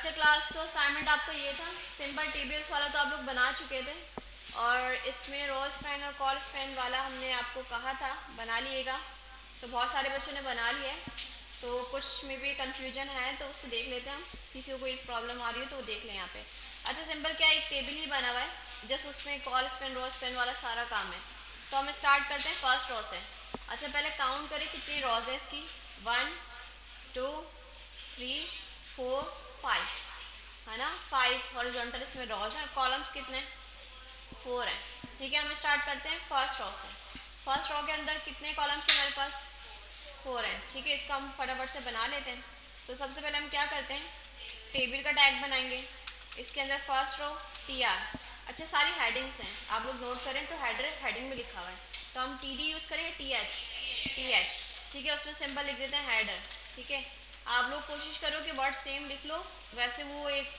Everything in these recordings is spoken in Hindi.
अच्छा क्लास, तो असाइनमेंट आपका ये था, सिंपल टेबल्स वाला तो आप लोग बना चुके थे, और इसमें रो स्पैन और कॉल स्पैन वाला हमने आपको कहा था बना लिएगा। तो बहुत सारे बच्चों ने बना लिया है, तो कुछ में भी कन्फ्यूजन है तो उसको देख लेते हैं हम। किसी को कोई प्रॉब्लम आ रही हो तो वो देख लें यहाँ पे। अच्छा सिंपल क्या एक टेबल ही बना हुआ है, जस्ट उसमें कॉल स्पैन रो स्पैन वाला सारा काम है। तो हम स्टार्ट करते हैं फर्स्ट रो से। अच्छा पहले काउंट करें कितनी रोज है इसकी। 1 2 3 4 5, है ना। 5 हॉरिजॉन्टल इसमें रोज है, कॉलम्स कितने 4 हैं। ठीक है, हम स्टार्ट करते हैं फर्स्ट रो से। फर्स्ट रो के अंदर कितने कॉलम्स हैं हमारे पास, 4 हैं। ठीक है, इसको हम फटाफट से बना लेते हैं। तो सबसे पहले हम क्या करते हैं, टेबल का टैग बनाएंगे। इसके अंदर फर्स्ट रो TR। अच्छा सारी हेडिंग्स हैं, आप लोग नोट करें तो हेडर हेडिंग में लिखा हुआ है, तो हम TD यूज़ करेंगे, TH। ठीक है, उसमें सिंबल लिख देते हैं हेडर। ठीक है, आप लोग कोशिश करो कि वर्ड सेम लिख लो, वैसे वो एक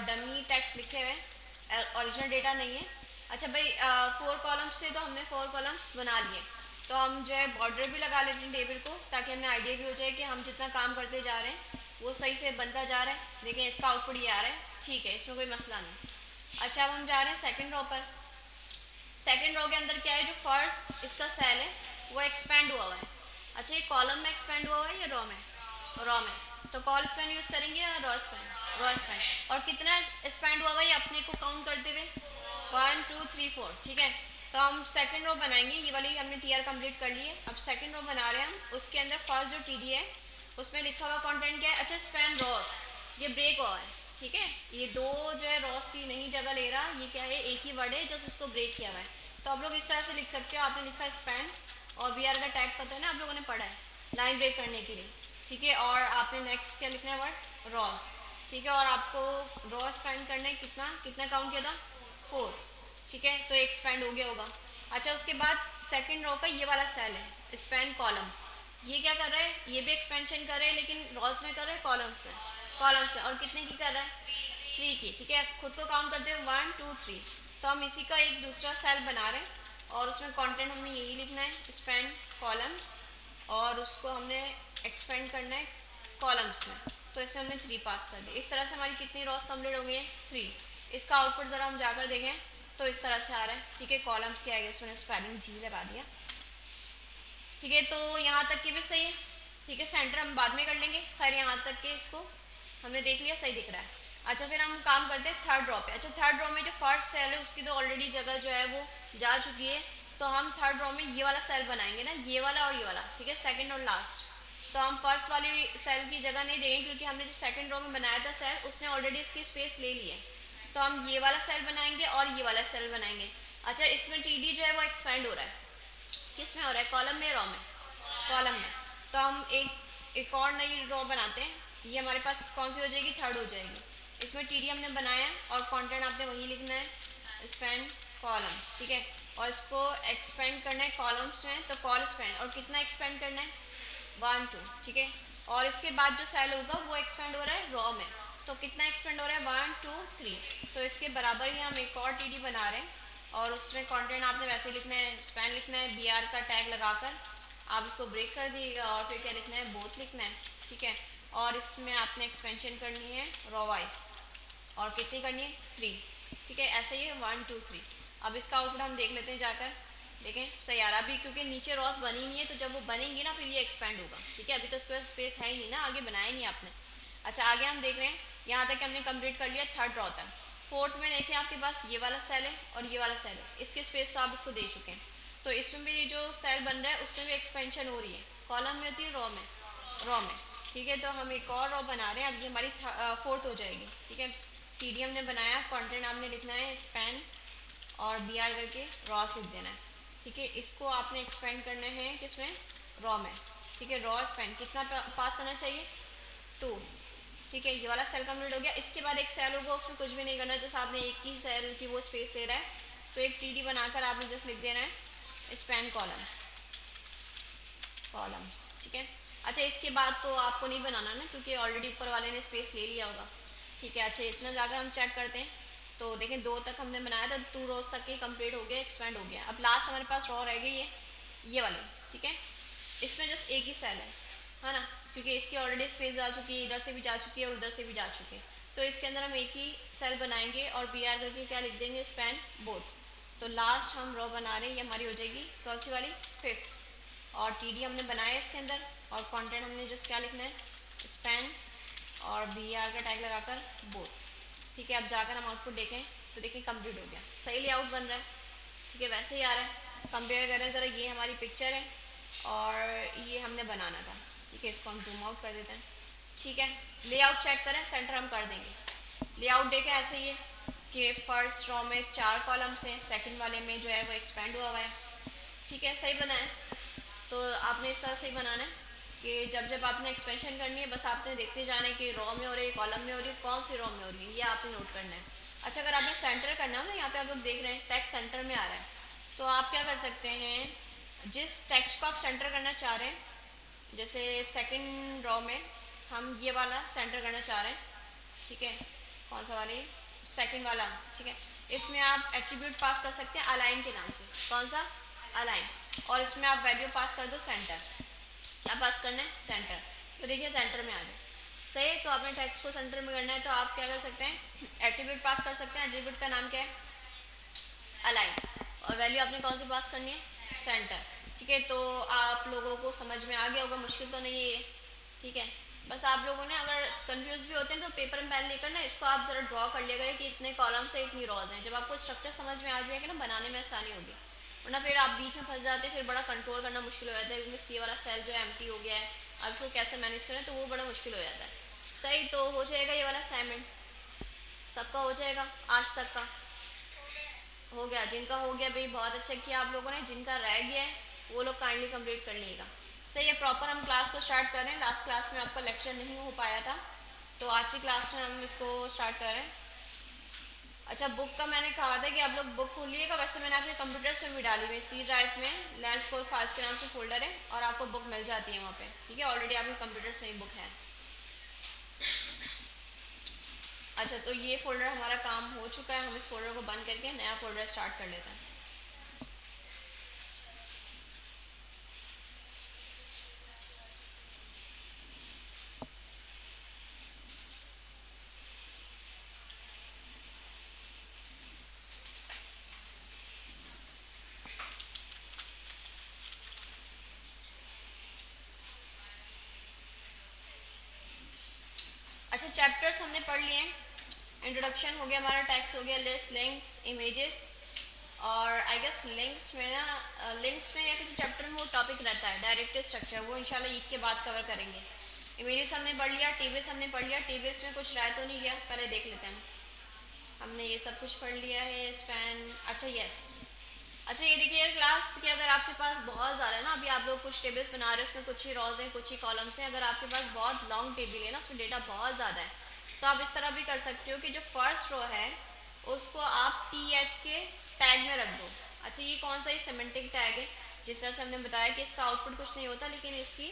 डमी टेक्स्ट लिखे हुए हैं, ओरिजिनल डेटा नहीं है। अच्छा भाई 4 कॉलम्स थे तो हमने 4 कॉलम्स बना लिए। तो हम जो है बॉर्डर भी लगा लेते हैं टेबल को, ताकि हमें आइडिया भी हो जाए कि हम जितना काम करते जा रहे हैं वो सही से बनता जा रहा है। देखें इसका आउटपुट ये आ रहा है, ठीक है, इसमें कोई मसला नहीं। अच्छा अब हम जा रहे हैं सेकंड रो पर। सेकंड रो के अंदर क्या है, जो फर्स्ट इसका सेल है वो एक्सपेंड हुआ हुआ है। अच्छा ये कॉलम में एक्सपेंड हुआ हुआ है या रो में, रो में। तो कॉल स्पेन यूज़ करेंगे या रो स्पेन, रो स्पेन। और कितना एक्सपेंड हुआ हुआ है अपने को काउंट करते हुए, 1 2 3 4। ठीक है, तो हम सेकंड रो बनाएंगे, ये वाली हमने TR कंप्लीट कर ली है। अब सेकंड रो बना रहे हैं हम, उसके अंदर फर्स्ट जो TD है उसमें लिखा हुआ कंटेंट क्या है। अच्छा स्पैन रॉस, ये ब्रेक हुआ है। ठीक है, ये दो जो है रॉस की नहीं जगह ले रहा, ये क्या है एक ही वर्ड है, जस्ट उसको ब्रेक किया हुआ है। तो आप लोग इस तरह से लिख सकते हो, आपने लिखा स्पैन और BR का टैग पता है ना, आप लोगों ने पढ़ा है लाइन ब्रेक करने के लिए। ठीक है, और आपने नेक्स्ट क्या लिखना है, वर्ड रॉस। ठीक है, और आपको रॉ स्पैन करना है, कितना कितना काउंट किया था, 4। ठीक है, तो एक स्पैंड हो गया होगा। अच्छा उसके बाद सेकंड रो का ये वाला सेल है स्पैन कॉलम्स, ये क्या कर रहा है, ये भी एक्सपेंशन कर रहे हैं लेकिन रॉस में कर रहे हैं, कॉलम्स में, कॉलम्स में। और कितने की कर रहा है, 3 की। ठीक है, खुद को काउंट करते हैं 1 2 3। तो हम इसी का एक दूसरा सेल बना रहे हैं और उसमें कंटेंट हमने यही लिखना है स्पैन कॉलम्स, और उसको हमने एक्सपेंड करना है कॉलम्स में। तो इसमें हमने 3 पास कर दिया। इस तरह से हमारी कितनी रॉस कंप्लीट हो गई है, 3। इसका आउटपुट ज़रा हम जाकर देखें तो इस तरह से आ रहा है। ठीक है, कॉलम्स के आगे इसमें स्पेलिंग G लगा दिया। ठीक है, तो यहाँ तक की भी सही है। ठीक है, सेंटर हम बाद में कर लेंगे, खैर यहाँ तक के इसको हमने देख लिया, सही दिख रहा है। अच्छा फिर हम काम करते हैं थर्ड रो पे। अच्छा थर्ड रो में जो फर्स्ट सेल है उसकी तो ऑलरेडी जगह जो है वो जा चुकी है, तो हम थर्ड रो में ये वाला सेल बनाएंगे ना, ये वाला और ये वाला। ठीक है, सेकंड और लास्ट। तो हम फर्स्ट वाली सेल की जगह नहीं देंगे, क्योंकि हमने जो सेकंड रो में बनाया था सेल उसने ऑलरेडी इसकी स्पेस ले ली है। तो हम ये वाला सेल बनाएंगे और ये वाला सेल बनाएंगे। अच्छा इसमें TD जो है वो एक्सपेंड हो रहा है, किस में हो रहा है, कॉलम में, रो में, कॉलम में। तो हम एक और नई रो बनाते हैं, ये हमारे पास कौन सी हो जाएगी, थर्ड हो जाएगी। इसमें TD हमने बनाया है और कंटेंट आपने वही लिखना है स्पैन कॉलम्स। ठीक है, और इसको एक्सपेंड करना है कॉलम्स में, तो कॉल स्पैन, और कितना एक्सपेंड करना है, 1 2। ठीक है, और इसके बाद जो सेल होगा वो एक्सपेंड हो रहा है रो में, तो कितना एक्सपेंड हो रहा है, 1 2 3। तो इसके बराबर ही हम एक और TD बना रहे हैं, और उसमें कंटेंट आपने वैसे लिखना है, स्पैन लिखना है, BR का टैग लगाकर आप इसको ब्रेक कर दिएगा, और फिर क्या लिखना है, बोथ लिखना है। ठीक है, और इसमें आपने एक्सपेंशन करनी है रो वाइज, और कितनी करनी है, 3। ठीक है, ऐसे ही है 1 2 3। अब इसका आउटपुट हम देख लेते हैं जाकर, देखें सही आ रहा। अभी क्योंकि नीचे रॉस बनी नहीं है, तो जब वो बनेंगी ना फिर ये एक्सपेंड होगा। ठीक है, अभी तो उसके स्पेस है ही नहीं ना, आगे बनाया नहीं आपने। अच्छा आगे हम देख रहे हैं, यहाँ तक हमने कंप्लीट कर लिया थर्ड रो तक। फोर्थ में देखें आपके पास ये वाला सेल है और ये वाला सेल है, इसके स्पेस तो आप इसको दे चुके हैं। तो इसमें भी जो सेल बन रहा है उसमें भी एक्सपेंशन हो रही है, कॉलम में होती है, रो में, रो में। ठीक है, तो हम एक और रो बना रहे हैं, अब ये हमारी फोर्थ हो जाएगी। ठीक है, TD हमने बनाया, कंटेंट आपने लिखना है स्पैन और BR करके रॉस लिख देना है। ठीक है, इसको आपने एक्सपेंड करना है किसमें, रो में। ठीक है, रॉ स्पैन कितना पास करना चाहिए, 2। ठीक है, ये वाला सेल कंप्लीट हो गया। इसके बाद एक सेल होगा, उसमें कुछ भी नहीं करना, जैसे आपने एक ही सेल की वो स्पेस दे रहा है, तो एक TD बनाकर आपने जस्ट लिख देना है स्पैन कॉलम्स, कॉलम्स। ठीक है, अच्छा इसके बाद तो आपको नहीं बनाना ना, क्योंकि ऑलरेडी ऊपर वाले ने स्पेस ले लिया होगा। ठीक है, अच्छा इतना जाकर हम चेक करते हैं, तो देखें 2 तक हमने बनाया था, 2 रोज तक ये कंप्लीट हो गया, एक्सपेंड हो गया। अब लास्ट हमारे पास रो रह गई है ये वाली। ठीक है, इसमें जस्ट एक ही सेल है ना, क्योंकि इसकी ऑलरेडी स्पेस जा चुकी है, इधर से भी जा चुकी है और उधर से भी जा चुकी है। तो इसके अंदर हम एक ही सेल बनाएंगे और बी आर करके क्या लिख देंगे, स्पैन बोथ। तो लास्ट हम रो बना रहे हैं, ये हमारी हो जाएगी कौन सी वाली, फिफ्थ। और टी डी हमने बनाया है इसके अंदर, और कंटेंट हमने जस्ट क्या लिखना है, स्पैन और बी आर का टैग लगाकर बोथ। ठीक है, अब जाकर हम आउटपुट देखें तो देखिए कंप्लीट हो गया, सही लेआउट बन रहा है। ठीक है, वैसे ही आ रहा है। कंपेयर करें ज़रा, ये हमारी पिक्चर है और ये हमने बनाना था। ठीक है, इसको हम जूम आउट कर देते हैं। ठीक है, लेआउट चेक करें, सेंटर हम कर देंगे। लेआउट देखें ऐसे ही है कि फर्स्ट रो में 4 कॉलम्स हैं, सेकंड वाले में जो है वो एक्सपेंड हुआ हुआ है। ठीक है, सही बना है। तो आपने इस तरह से ही बनाना है कि जब जब आपने एक्सपेंशन करनी है, बस आपने देखते जाना है कि रो में हो रही है, कॉलम में हो रही है, कौन सी रो में हो रही है, ये आपने नोट करना है। अच्छा, अगर आपने सेंटर करना हो ना, यहाँ पे आप लोग देख रहे हैं टेक्स्ट सेंटर में आ रहा है, तो आप क्या कर सकते हैं, जिस टेक्स्ट को आप सेंटर करना चाह रहे हैं, जैसे सेकंड रो में हम ये वाला सेंटर करना चाह रहे हैं। ठीक है, कौन सा वाला, सेकंड वाला। ठीक है, इसमें आप एट्रीब्यूट पास कर सकते हैं अलाइन के नाम से। कौन सा, अलाइन। और इसमें आप वैल्यू पास कर दो सेंटर। क्या पास करना है, सेंटर। तो देखिए सेंटर में आ जाए, सही है। तो आपने टेक्स्ट को सेंटर में करना है तो आप क्या कर सकते हैं, एट्रीब्यूट पास कर सकते हैं। एट्रीब्यूट का नाम क्या है, अलाइन। और वैल्यू आपने कौन सी पास करनी है, सेंटर। ठीक है, तो आप लोगों को समझ में आ गया होगा, मुश्किल तो नहीं है ये। ठीक है, बस आप लोगों ने अगर कंफ्यूज भी होते हैं तो पेपर एंड पेन लेकर ना इसको आप ज़रा ड्रॉ कर लिया करें कि इतने कॉलम्स है, इतनी रोज हैं। जब आपको स्ट्रक्चर समझ में आ जाएगा ना, बनाने में आसानी होगी। वरना फिर आप बीच में फंस जाते हैं, फिर बड़ा कंट्रोल करना मुश्किल हो जाता है, क्योंकि सी वाला सेल जो है एम्प्टी हो गया है, अब इसको कैसे मैनेज करें, तो वो बड़ा मुश्किल हो जाता है। सही, तो हो जाएगा ये वाला असाइनमेंट सबका, हो जाएगा आज तक का हो गया। जिनका हो गया भाई बहुत अच्छा किया आप लोगों ने, जिनका रह गया है वो लोग काइंडली कंप्लीट कर लीजिएगा। सही है, प्रॉपर हम क्लास को स्टार्ट कर रहे हैं। लास्ट क्लास में आपका लेक्चर नहीं हो पाया था, तो आज की क्लास में हम इसको स्टार्ट कर रहे हैं। अच्छा, बुक का मैंने कहा था कि आप लोग बुक खोलिएगा, वैसे मैंने आपके कंप्यूटर से भी डाली हुई सी ड्राइव में, लैंड स्कोर फाइल्स के नाम से फोल्डर है, और आपको बुक मिल जाती है वहाँ पे। ठीक है, ऑलरेडी आपके कंप्यूटर से ही बुक है। अच्छा, तो ये फोल्डर हमारा काम हो चुका है, हम इस फोल्डर को बंद करके नया फोल्डर स्टार्ट कर लेते हैं। अच्छा, चैप्टर्स हमने पढ़ लिए हैं। इंट्रोडक्शन हो गया हमारा, टैक्स हो गया, लिस्ट, लिंक्स, इमेजेस, और आई गेस लिंक्स में ना, लिंक्स में या किसी चैप्टर में वो टॉपिक रहता है डायरेक्टिव स्ट्रक्चर, वो इंशाल्लाह ईद के बाद कवर करेंगे। इमेजेस हमने पढ़ लिया, टेबल्स हमने पढ़ लिया। टेबल्स में कुछ रह तो नहीं गया, पहले देख लेते हैं। हमने ये सब कुछ पढ़ लिया है, स्पैन। अच्छा, यस। अच्छा, ये देखिए क्लास कि अगर आपके पास बहुत ज़्यादा है ना, अभी आप लोग कुछ टेबल्स बना रहे हो, उसमें कुछ ही रॉज हैं, कुछ ही कॉलम्स हैं, अगर आपके पास बहुत लॉन्ग टेबल है ना, उसमें डेटा बहुत ज़्यादा है, तो आप इस तरह भी कर सकते हो कि जो फर्स्ट रो है उसको आप TH के टैग में रख दो। अच्छा, ये कौन सा, ये सिमेंटिक टैग है। जिस तरह से हमने बताया कि इसका आउटपुट कुछ नहीं होता, लेकिन इसकी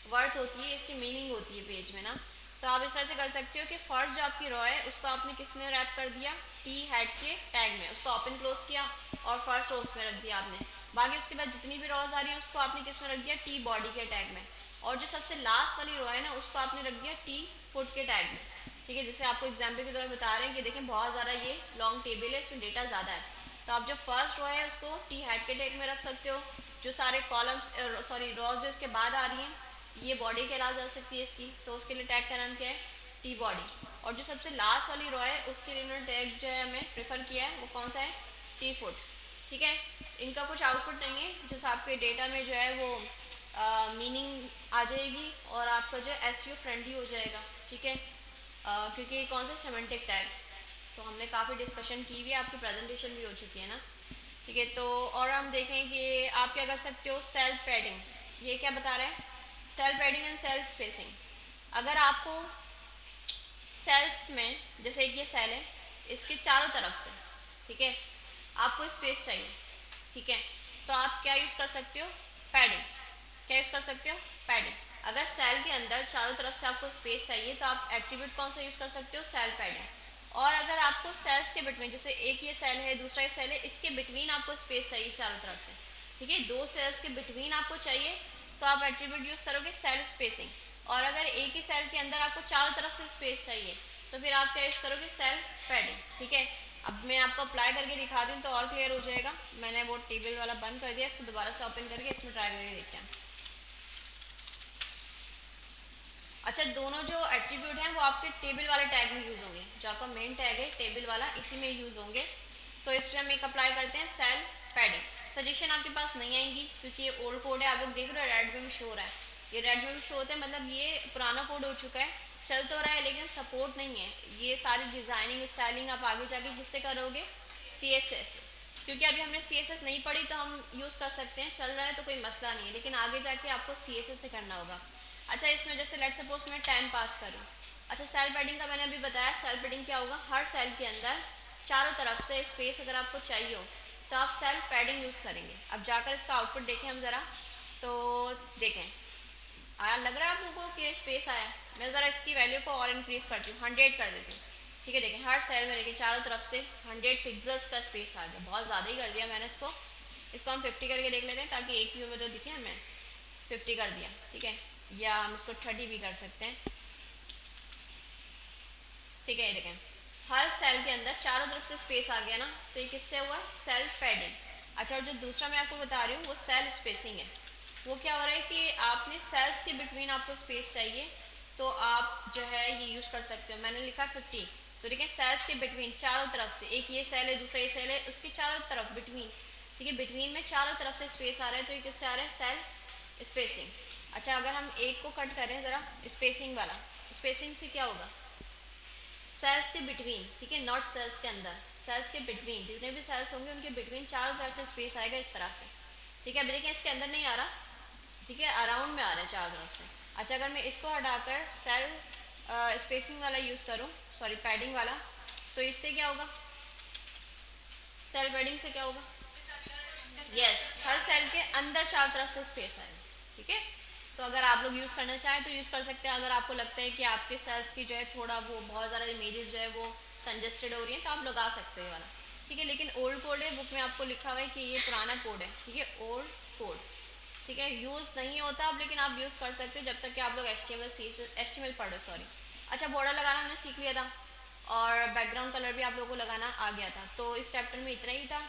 वर्थ होती है, इसकी मीनिंग होती है पेज में ना। तो आप इस तरह से कर सकते हो कि फर्स्ट जो आपकी रो है उसको आपने किस में रैप कर दिया, T हेड के टैग में, उसको ओपन क्लोज किया और फर्स्ट रो उसमें रख दिया आपने। बाकी उसके बाद जितनी भी रोज आ रही है उसको आपने किस में रख दिया, T बॉडी के टैग में। और जो सबसे लास्ट वाली रो है ना, उसको आपने रख दिया T फुट के टैग में। ठीक है, जैसे आपको एग्जाम्पल की तरह बता रहे हैं कि देखें बहुत ज़्यादा ये लॉन्ग टेबल है, इसमें डेटा ज़्यादा है, तो आप जो फर्स्ट रो है उसको T हेड के टैग में रख सकते हो। जो सारे कॉलम्स सॉरी रोज जो इसके बाद आ रही हैं, ये बॉडी कहला जा सकती है इसकी, तो उसके लिए टैग का नाम क्या है, T बॉडी। और जो सबसे लास्ट वाली रो है उसके लिए उन्होंने टैग जो है हमें प्रेफर किया है, वो कौन सा है, T फुट। ठीक है, इनका कुछ आउटपुट नहीं है, जिस आपके डेटा में जो है वो मीनिंग आ जाएगी और आपका जो SEO फ्रेंडली हो जाएगा। ठीक है, क्योंकि कौन सा सिमेंटिक टैग, तो हमने काफ़ी डिस्कशन की हुई है, आपकी प्रेजेंटेशन भी हो चुकी है ना। ठीक है, तो और हम देखें कि आप क्या कर सकते हो, सेल्फ पैडिंग। ये क्या बता रहा है, cell padding and cell spacing. अगर आपको सेल्स में, जैसे एक ये सेल है, इसके चारों तरफ से, ठीक है, आपको स्पेस चाहिए। ठीक है, तो आप क्या यूज़ कर सकते हो, पैडिंग। क्या यूज़ कर सकते हो, पैडिंग। अगर सेल के अंदर चारों तरफ से आपको स्पेस चाहिए तो आप एट्रीब्यूट कौन सा यूज़ कर सकते हो, सेल पैडिंग। और अगर आपको सेल्स के बिटवीन, जैसे एक ये सेल है दूसरा ये सेल है, इसके बिटवीन आपको स्पेस चाहिए चारों तरफ से, ठीक है, दो सेल्स के बिटवीन आपको चाहिए, तो आप एट्रीब्यूट यूज़ करोगे सेल स्पेसिंग। और अगर एक ही सेल के अंदर आपको चारों तरफ से स्पेस चाहिए, तो फिर आप क्या यूज़ करोगे, सेल पैडिंग। ठीक है, अब मैं आपको अप्लाई करके दिखा दूँ तो और क्लियर हो जाएगा। मैंने वो टेबल वाला बंद कर दिया, इसको दोबारा से ओपन करके इसमें ट्राई करके देखते हैं। अच्छा, दोनों जो एट्रीब्यूट हैं वो आपके टेबल वाले टैग में यूज़ होंगे, जो आपका मेन टैग है टेबल वाला, इसी में यूज़ होंगे। तो इस पर हम एक अप्लाई करते हैं, सेल पैडिंग। सजेशन आपके पास नहीं आएंगी क्योंकि ये ओल्ड कोड है, आप लोग देख रहे हो रेड में भी शो हो रहा है, ये रेड में भी शो होता है, मतलब ये पुराना कोड हो चुका है, चल तो रहा है लेकिन सपोर्ट नहीं है। ये सारी डिज़ाइनिंग स्टाइलिंग आप आगे जाके किससे करोगे, CSS, क्योंकि अभी हमने CSS नहीं पढ़ी तो हम यूज़ कर सकते हैं, चल रहा है तो कोई मसला नहीं है, लेकिन आगे जाके आपको CSS से करना होगा। अच्छा, इसमें जैसे लेट सपोज मैं 10 पास करूँ। अच्छा, सेल पैडिंग का मैंने अभी बताया, सेल पैडिंग क्या होगा, हर सेल के अंदर चारों तरफ से स्पेस अगर आपको चाहिए हो तो आप सेल पैडिंग यूज़ करेंगे। अब जाकर इसका आउटपुट देखें हम ज़रा, तो देखें आया, लग रहा है आप लोगों को कि स्पेस आया। मैं ज़रा इसकी वैल्यू को और इंक्रीज़ करती हूँ, 100 कर देती हूँ। ठीक है, देखें हर सेल में देखिए चारों तरफ से 100 पिक्सल्स का स्पेस आ गया, बहुत ज़्यादा ही कर दिया मैंने इसको। इसको हम 50 करके देख लेते हैं ताकि एक व्यू में तो दिखे हमें। 50 कर दिया, ठीक है, या हम इसको 30 भी कर सकते हैं। ठीक है, ये देखें हर सेल के अंदर चारों तरफ से स्पेस आ गया ना, तो ये किससे हुआ, सेल पैडिंग। अच्छा, और जो दूसरा मैं आपको बता रही हूँ वो सेल स्पेसिंग है। वो क्या हो रहा है कि आपने सेल्स के बिटवीन आपको स्पेस चाहिए तो आप जो है ये यूज़ कर सकते हो। मैंने लिखा 50, तो देखिए सेल्स के बिटवीन चारों तरफ से, एक ये सेल है दूसरा ये सेल है, उसके चारों तरफ बिटवीन, ठीक है, बिटवीन में चारों तरफ से स्पेस आ रहा है, तो ये किससे आ रहा है, सेल स्पेसिंग। अच्छा, अगर हम एक को कट करें ज़रा, स्पेसिंग वाला, स्पेसिंग से क्या होगा, सेल्स के बिटवीन, ठीक है, नॉट सेल्स के अंदर, सेल्स के बिटवीन, जितने भी सेल्स होंगे उनके बिटवीन चारों तरफ से स्पेस आएगा इस तरह से। ठीक है, अभी देखिए इसके अंदर नहीं आ रहा, ठीक है, अराउंड में आ रहा है चारों तरफ से। अच्छा, अगर मैं इसको हटाकर सेल स्पेसिंग वाला यूज़ करूँ, सॉरी पैडिंग वाला, तो इससे क्या होगा, सेल पैडिंग से क्या होगा, यस, हर सेल के अंदर चारों तरफ से स्पेस आएगा। ठीक है, तो अगर आप लोग यूज़ करना चाहें तो यूज़ कर सकते हैं। अगर आपको लगता है कि आपके सेल्स की जो है थोड़ा वो बहुत ज़्यादा इमेजेस जो है वो कंजेस्टेड हो रही हैं तो आप लगा सकते हो वाला। ठीक है, लेकिन ओल्ड कोड है, बुक में आपको लिखा हुआ है कि ये पुराना कोड है, ठीक है, ओल्ड कोड, ठीक है, यूज़ नहीं होता अब, लेकिन आप यूज़ कर सकते हो जब तक कि आप लोग HTML पढ़ो, सॉरी। अच्छा, बॉर्डर लगाना हमने सीख लिया था और बैकग्राउंड कलर भी आप लोगों को लगाना आ गया था, तो इस चैप्टर में इतना ही था,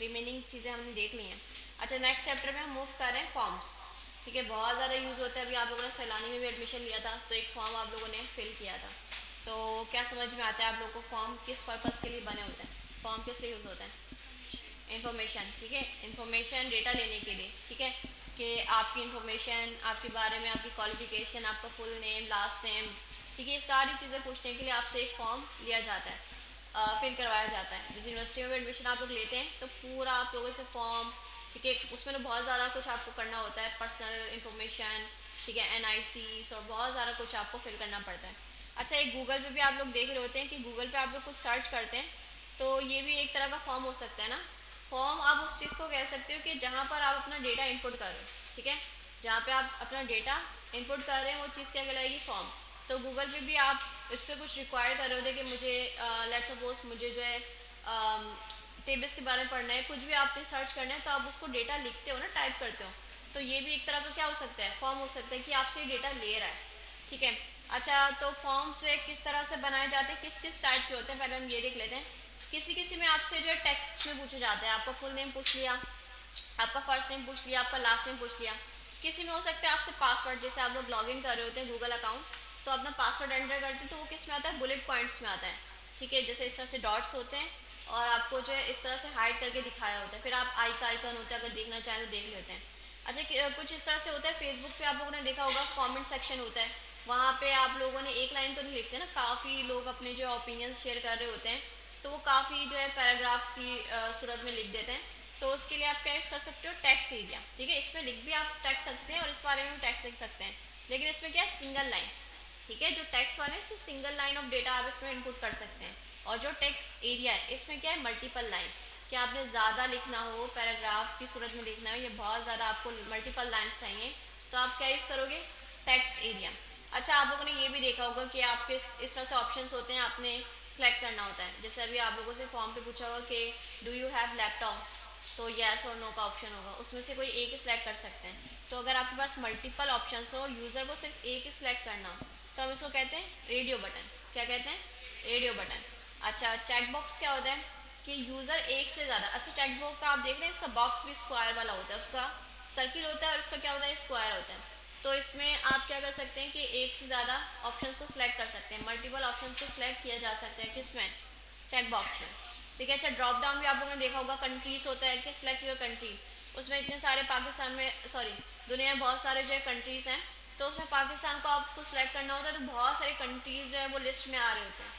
रिमेनिंग चीज़ें हमने देख ली हैं। अच्छा, नेक्स्ट चैप्टर में हम मूव कर रहे हैं फॉर्म्स। ठीक है, बहुत ज़्यादा यूज़ होता है, अभी आप लोगों ने सैलानी में भी एडमिशन लिया था तो एक फॉर्म आप लोगों ने फिल किया था, तो क्या समझ में आता है आप लोगों को फॉर्म किस पर्पज़ के लिए बने होते हैं, फॉर्म किस लिए यूज़ होता है, इन्फॉर्मेशन, ठीक है, इन्फॉर्मेशन डेटा लेने के लिए, ठीक है, कि आपकी इन्फॉर्मेशन, आपके बारे में, आपकी क्वालिफिकेशन, आपका फुल नेम, लास्ट नेम, ठीक है, ये सारी चीज़ें पूछने के लिए आपसे एक फॉर्म लिया जाता है, फिल करवाया जाता है। जिस यूनिवर्सिटी में एडमिशन आप लोग लेते हैं तो पूरा आप लोगों से फॉर्म, ठीक है, उसमें तो बहुत ज़्यादा कुछ आपको करना होता है, पर्सनल इन्फॉर्मेशन, ठीक है, NICs और बहुत ज़्यादा कुछ आपको फिल करना पड़ता है। अच्छा, एक गूगल पे भी आप लोग देख रहे होते हैं कि गूगल पे आप लोग कुछ सर्च करते हैं तो ये भी एक तरह का फॉर्म हो सकता है ना। फॉर्म आप उस चीज़ को कह सकते हो कि जहाँ पर आप अपना डेटा इनपुट कर रहे हो, ठीक है, जहाँ पे आप अपना डेटा इनपुट कर रहे हैं वो चीज़ क्या कहलाएगी, फॉर्म। तो गूगल पे भी आप इससे कुछ रिक्वायर कर रहे होते कि मुझे लेट सपोज मुझे जो है टेबल्स के बारे में पढ़ना है, कुछ भी आपने सर्च करना है तो आप उसको डेटा लिखते हो ना, टाइप करते हो, तो ये भी एक तरह का क्या हो सकता है, फॉर्म हो सकता है कि आपसे डेटा ले रहा है। ठीक है, अच्छा, तो फॉर्म्स जो है किस तरह से बनाए जाते हैं, किस किस टाइप के होते हैं, पहले हम ये देख लेते हैं। किसी किसी में आपसे जो है टेक्स्ट में पूछे जाते हैं, आपका फुल नेम पूछ लिया, आपका फर्स्ट नेम पूछ लिया, आपका लास्ट नेम पूछ लिया। किसी में हो सकता है आपसे पासवर्ड, जैसे आप लोग लॉगिन कर रहे होते हैं गूगल अकाउंट तो अपना पासवर्ड एंटर करते हैं तो वो किस में आता है, बुलेट पॉइंट्स में आता है, ठीक है, जैसे इस तरह से डॉट्स होते हैं और आपको जो है इस तरह से हाइड करके दिखाया होता है, फिर आप आई का आइकन होता है, अगर देखना चाहें तो देख लेते हैं। अच्छा, कुछ इस तरह से होता है, फेसबुक पे आप लोगों ने देखा होगा कमेंट सेक्शन होता है, वहाँ पे आप लोगों ने एक लाइन तो नहीं लिखते ना, काफ़ी लोग अपने जो ओपिनियंस शेयर कर रहे होते हैं तो वो काफ़ी जो है पैराग्राफ की सूरत में लिख देते हैं, तो उसके लिए आप क्या यूज़ कर सकते हो, टेक्स्ट एरिया, ठीक है, इसमें लिख भी आप टेक्स्ट सकते हैं और इस वाले में भी टेक्स्ट लिख सकते हैं, लेकिन इसमें क्या है, सिंगल लाइन, ठीक है, जो टेक्स्ट वाले हैं इसमें सिंगल लाइन ऑफ डेटा आप इसमें इनपुट कर सकते हैं, और जो टेक्स्ट एरिया है इसमें क्या है, मल्टीपल लाइन्स, कि आपने ज़्यादा लिखना हो, पैराग्राफ की सूरत में लिखना हो, ये बहुत ज़्यादा आपको मल्टीपल लाइन्स चाहिए तो आप क्या यूज़ करोगे, टेक्स्ट एरिया। अच्छा, आप लोगों ने ये भी देखा होगा कि आपके इस तरह से ऑप्शंस होते हैं, आपने सेलेक्ट करना होता है, जैसे अभी आप लोगों से फॉर्म पे पूछा होगा कि डू यू हैव लैपटॉप, तो येस और नो का ऑप्शन होगा, उसमें से कोई एक ही सिलेक्ट कर सकते हैं। तो अगर आपके पास मल्टीपल ऑप्शंस हो और यूज़र को सिर्फ एक ही सिलेक्ट करना हो तो हम इसको कहते हैं रेडियो बटन, क्या कहते हैं, रेडियो बटन। अच्छा, चेक बॉक्स क्या होता है कि यूज़र एक से ज़्यादा, अच्छा चेक बॉक्स का आप देख रहे हैं, इसका बॉक्स भी स्क्वायर वाला होता है, उसका सर्किल होता है और इसका क्या होता है, स्क्वायर होता है। तो इसमें आप क्या कर सकते हैं कि एक से ज़्यादा ऑप्शंस को सिलेक्ट कर सकते हैं, मल्टीपल ऑप्शंस को सिलेक्ट किया जा सकता है किसमें, चेक बॉक्स में। ठीक है। अच्छा, ड्रॉप डाउन भी आप लोगों ने देखा होगा, कंट्रीज होता है कि सिलेक्ट योर कंट्री, उसमें इतने सारे पाकिस्तान में, सॉरी दुनिया में बहुत सारे जो है कंट्रीज़ हैं, तो उसमें पाकिस्तान को आपको सिलेक्ट करना होता है, तो बहुत सारे कंट्रीज़ जो है वो लिस्ट में आ रहे होते हैं,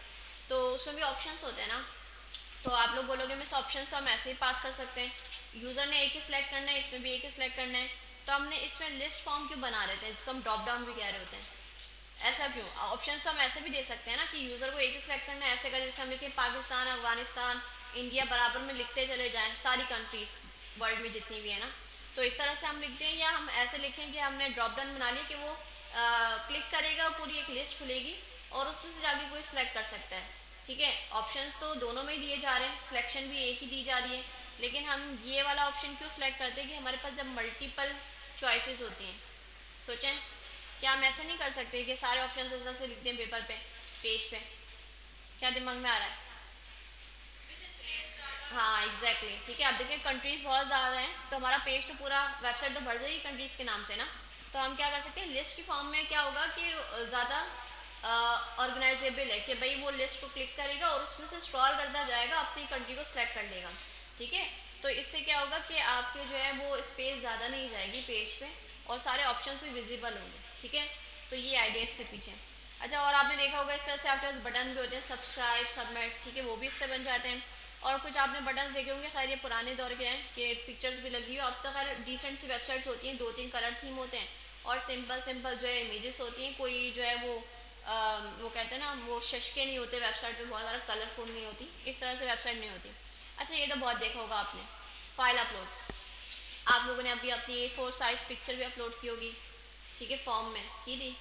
तो उसमें भी ऑप्शंस होते हैं ना। तो आप लोग बोलोगे मिस ऑप्शंस तो हम ऐसे ही पास कर सकते हैं, यूज़र ने एक ही सिलेक्ट करना है, इसमें भी एक ही सिलेक्ट करना है, तो हमने इसमें लिस्ट फॉर्म क्यों बना रहे थे, जिसको हम ड्रॉप डाउन भी कह रहे होते हैं, ऐसा क्यों। ऑप्शंस तो हम ऐसे भी दे सकते हैं ना कि यूज़र को एक ही सिलेक्ट करना है, ऐसे कर जैसे हम लिखे पाकिस्तान, अफगानिस्तान, इंडिया बराबर में लिखते चले जाएं, सारी कंट्रीज वर्ल्ड में जितनी भी है ना, तो इस तरह से हम लिखते हैं, या हम ऐसे लिखें कि हमने ड्रॉप डाउन बना लिया कि वो क्लिक करेगा, पूरी एक लिस्ट खुलेगी और उसमें से जाके कोई सिलेक्ट कर सकता है। ठीक है, ऑप्शंस तो दोनों में ही दिए जा रहे हैं, सिलेक्शन भी एक ही दी जा रही है, लेकिन हम ये वाला ऑप्शन क्यों सिलेक्ट करते हैं कि हमारे पास जब मल्टीपल चॉइसेस होती हैं, सोचें क्या हम ऐसे नहीं कर सकते कि सारे ऑप्शन ऐसा से लिखते हैं पेपर पे, पेज पे, क्या दिमाग में आ रहा है। हाँ एग्जैक्टली ठीक है। अब देखिए कंट्रीज़ बहुत ज़्यादा हैं, तो हमारा पेज तो पूरा वेबसाइट तो भर जाएगी कंट्रीज़ के नाम से ना, तो हम क्या कर सकते हैं, लिस्ट की फॉर्म में क्या होगा कि ज़्यादा ऑर्गेनाइजेबल है कि भाई वो लिस्ट को क्लिक करेगा और उसमें से स्क्रॉल करता जाएगा, अपनी कंट्री को सिलेक्ट कर लेगा। ठीक है, तो इससे क्या होगा कि आपके जो है वो स्पेस ज़्यादा नहीं जाएगी पेज पे और सारे ऑप्शन भी विजिबल होंगे। ठीक है, तो ये आइडिया इसके पीछे। अच्छा, और आपने देखा होगा इस तरह से आपके पास बटन भी होते हैं, सब्सक्राइब, सबमिट, ठीक है, वो भी इससे बन जाते हैं। और कुछ आपने बटन देखे होंगे, खैर ये पुराने दौर के हैं कि पिक्चर्स भी लगी हो, अब तो खैर डिसेंट सी वेबसाइट्स होती हैं, 2-3 कलर थीम होते हैं और सिंपल सिंपल जो है इमेजेस होती हैं, कोई जो है वो कहते हैं ना वो शशके नहीं होते वेबसाइट पे, बहुत ज़्यादा कलरफुल नहीं होती, इस तरह से वेबसाइट नहीं होती। अच्छा, ये तो बहुत देखा होगा आपने, फाइल अपलोड, आप लोगों ने अभी अपनी A4 साइज़ पिक्चर भी अपलोड की होगी, ठीक है, फॉर्म में की थी,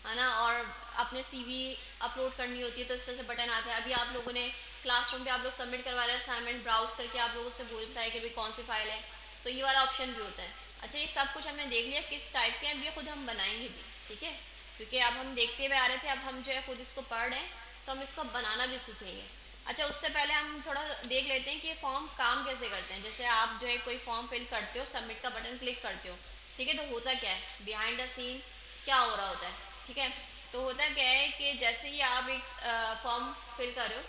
है ना, और अपने CV अपलोड करनी होती है तो इस तरह से बटन आता है। अभी आप लोगों ने क्लासरूम पे आप लोग सबमिट करवा रहे हैं असाइनमेंट, ब्राउज करके आप लोगों से बोलता है कि भाई कौन सी फाइल है, तो ये वाला ऑप्शन भी होता है। अच्छा, ये सब कुछ हमने देख लिया किस टाइप के हैं, अब ये खुद हम बनाएंगे भी, ठीक है, क्योंकि अब हम देखते हुए आ रहे थे, अब हम जो है खुद इसको पढ़ रहे हैं तो हम इसको बनाना भी सीखेंगे। अच्छा, उससे पहले हम थोड़ा देख लेते हैं कि फॉर्म काम कैसे करते हैं। जैसे आप जो है कोई फॉर्म फिल करते हो, सबमिट का बटन क्लिक करते हो, ठीक है, तो होता क्या है बिहाइंड द सीन, क्या हो रहा होता है। ठीक है, तो होता क्या है कि जैसे ही आप एक फॉर्म फिल कर रहे हो,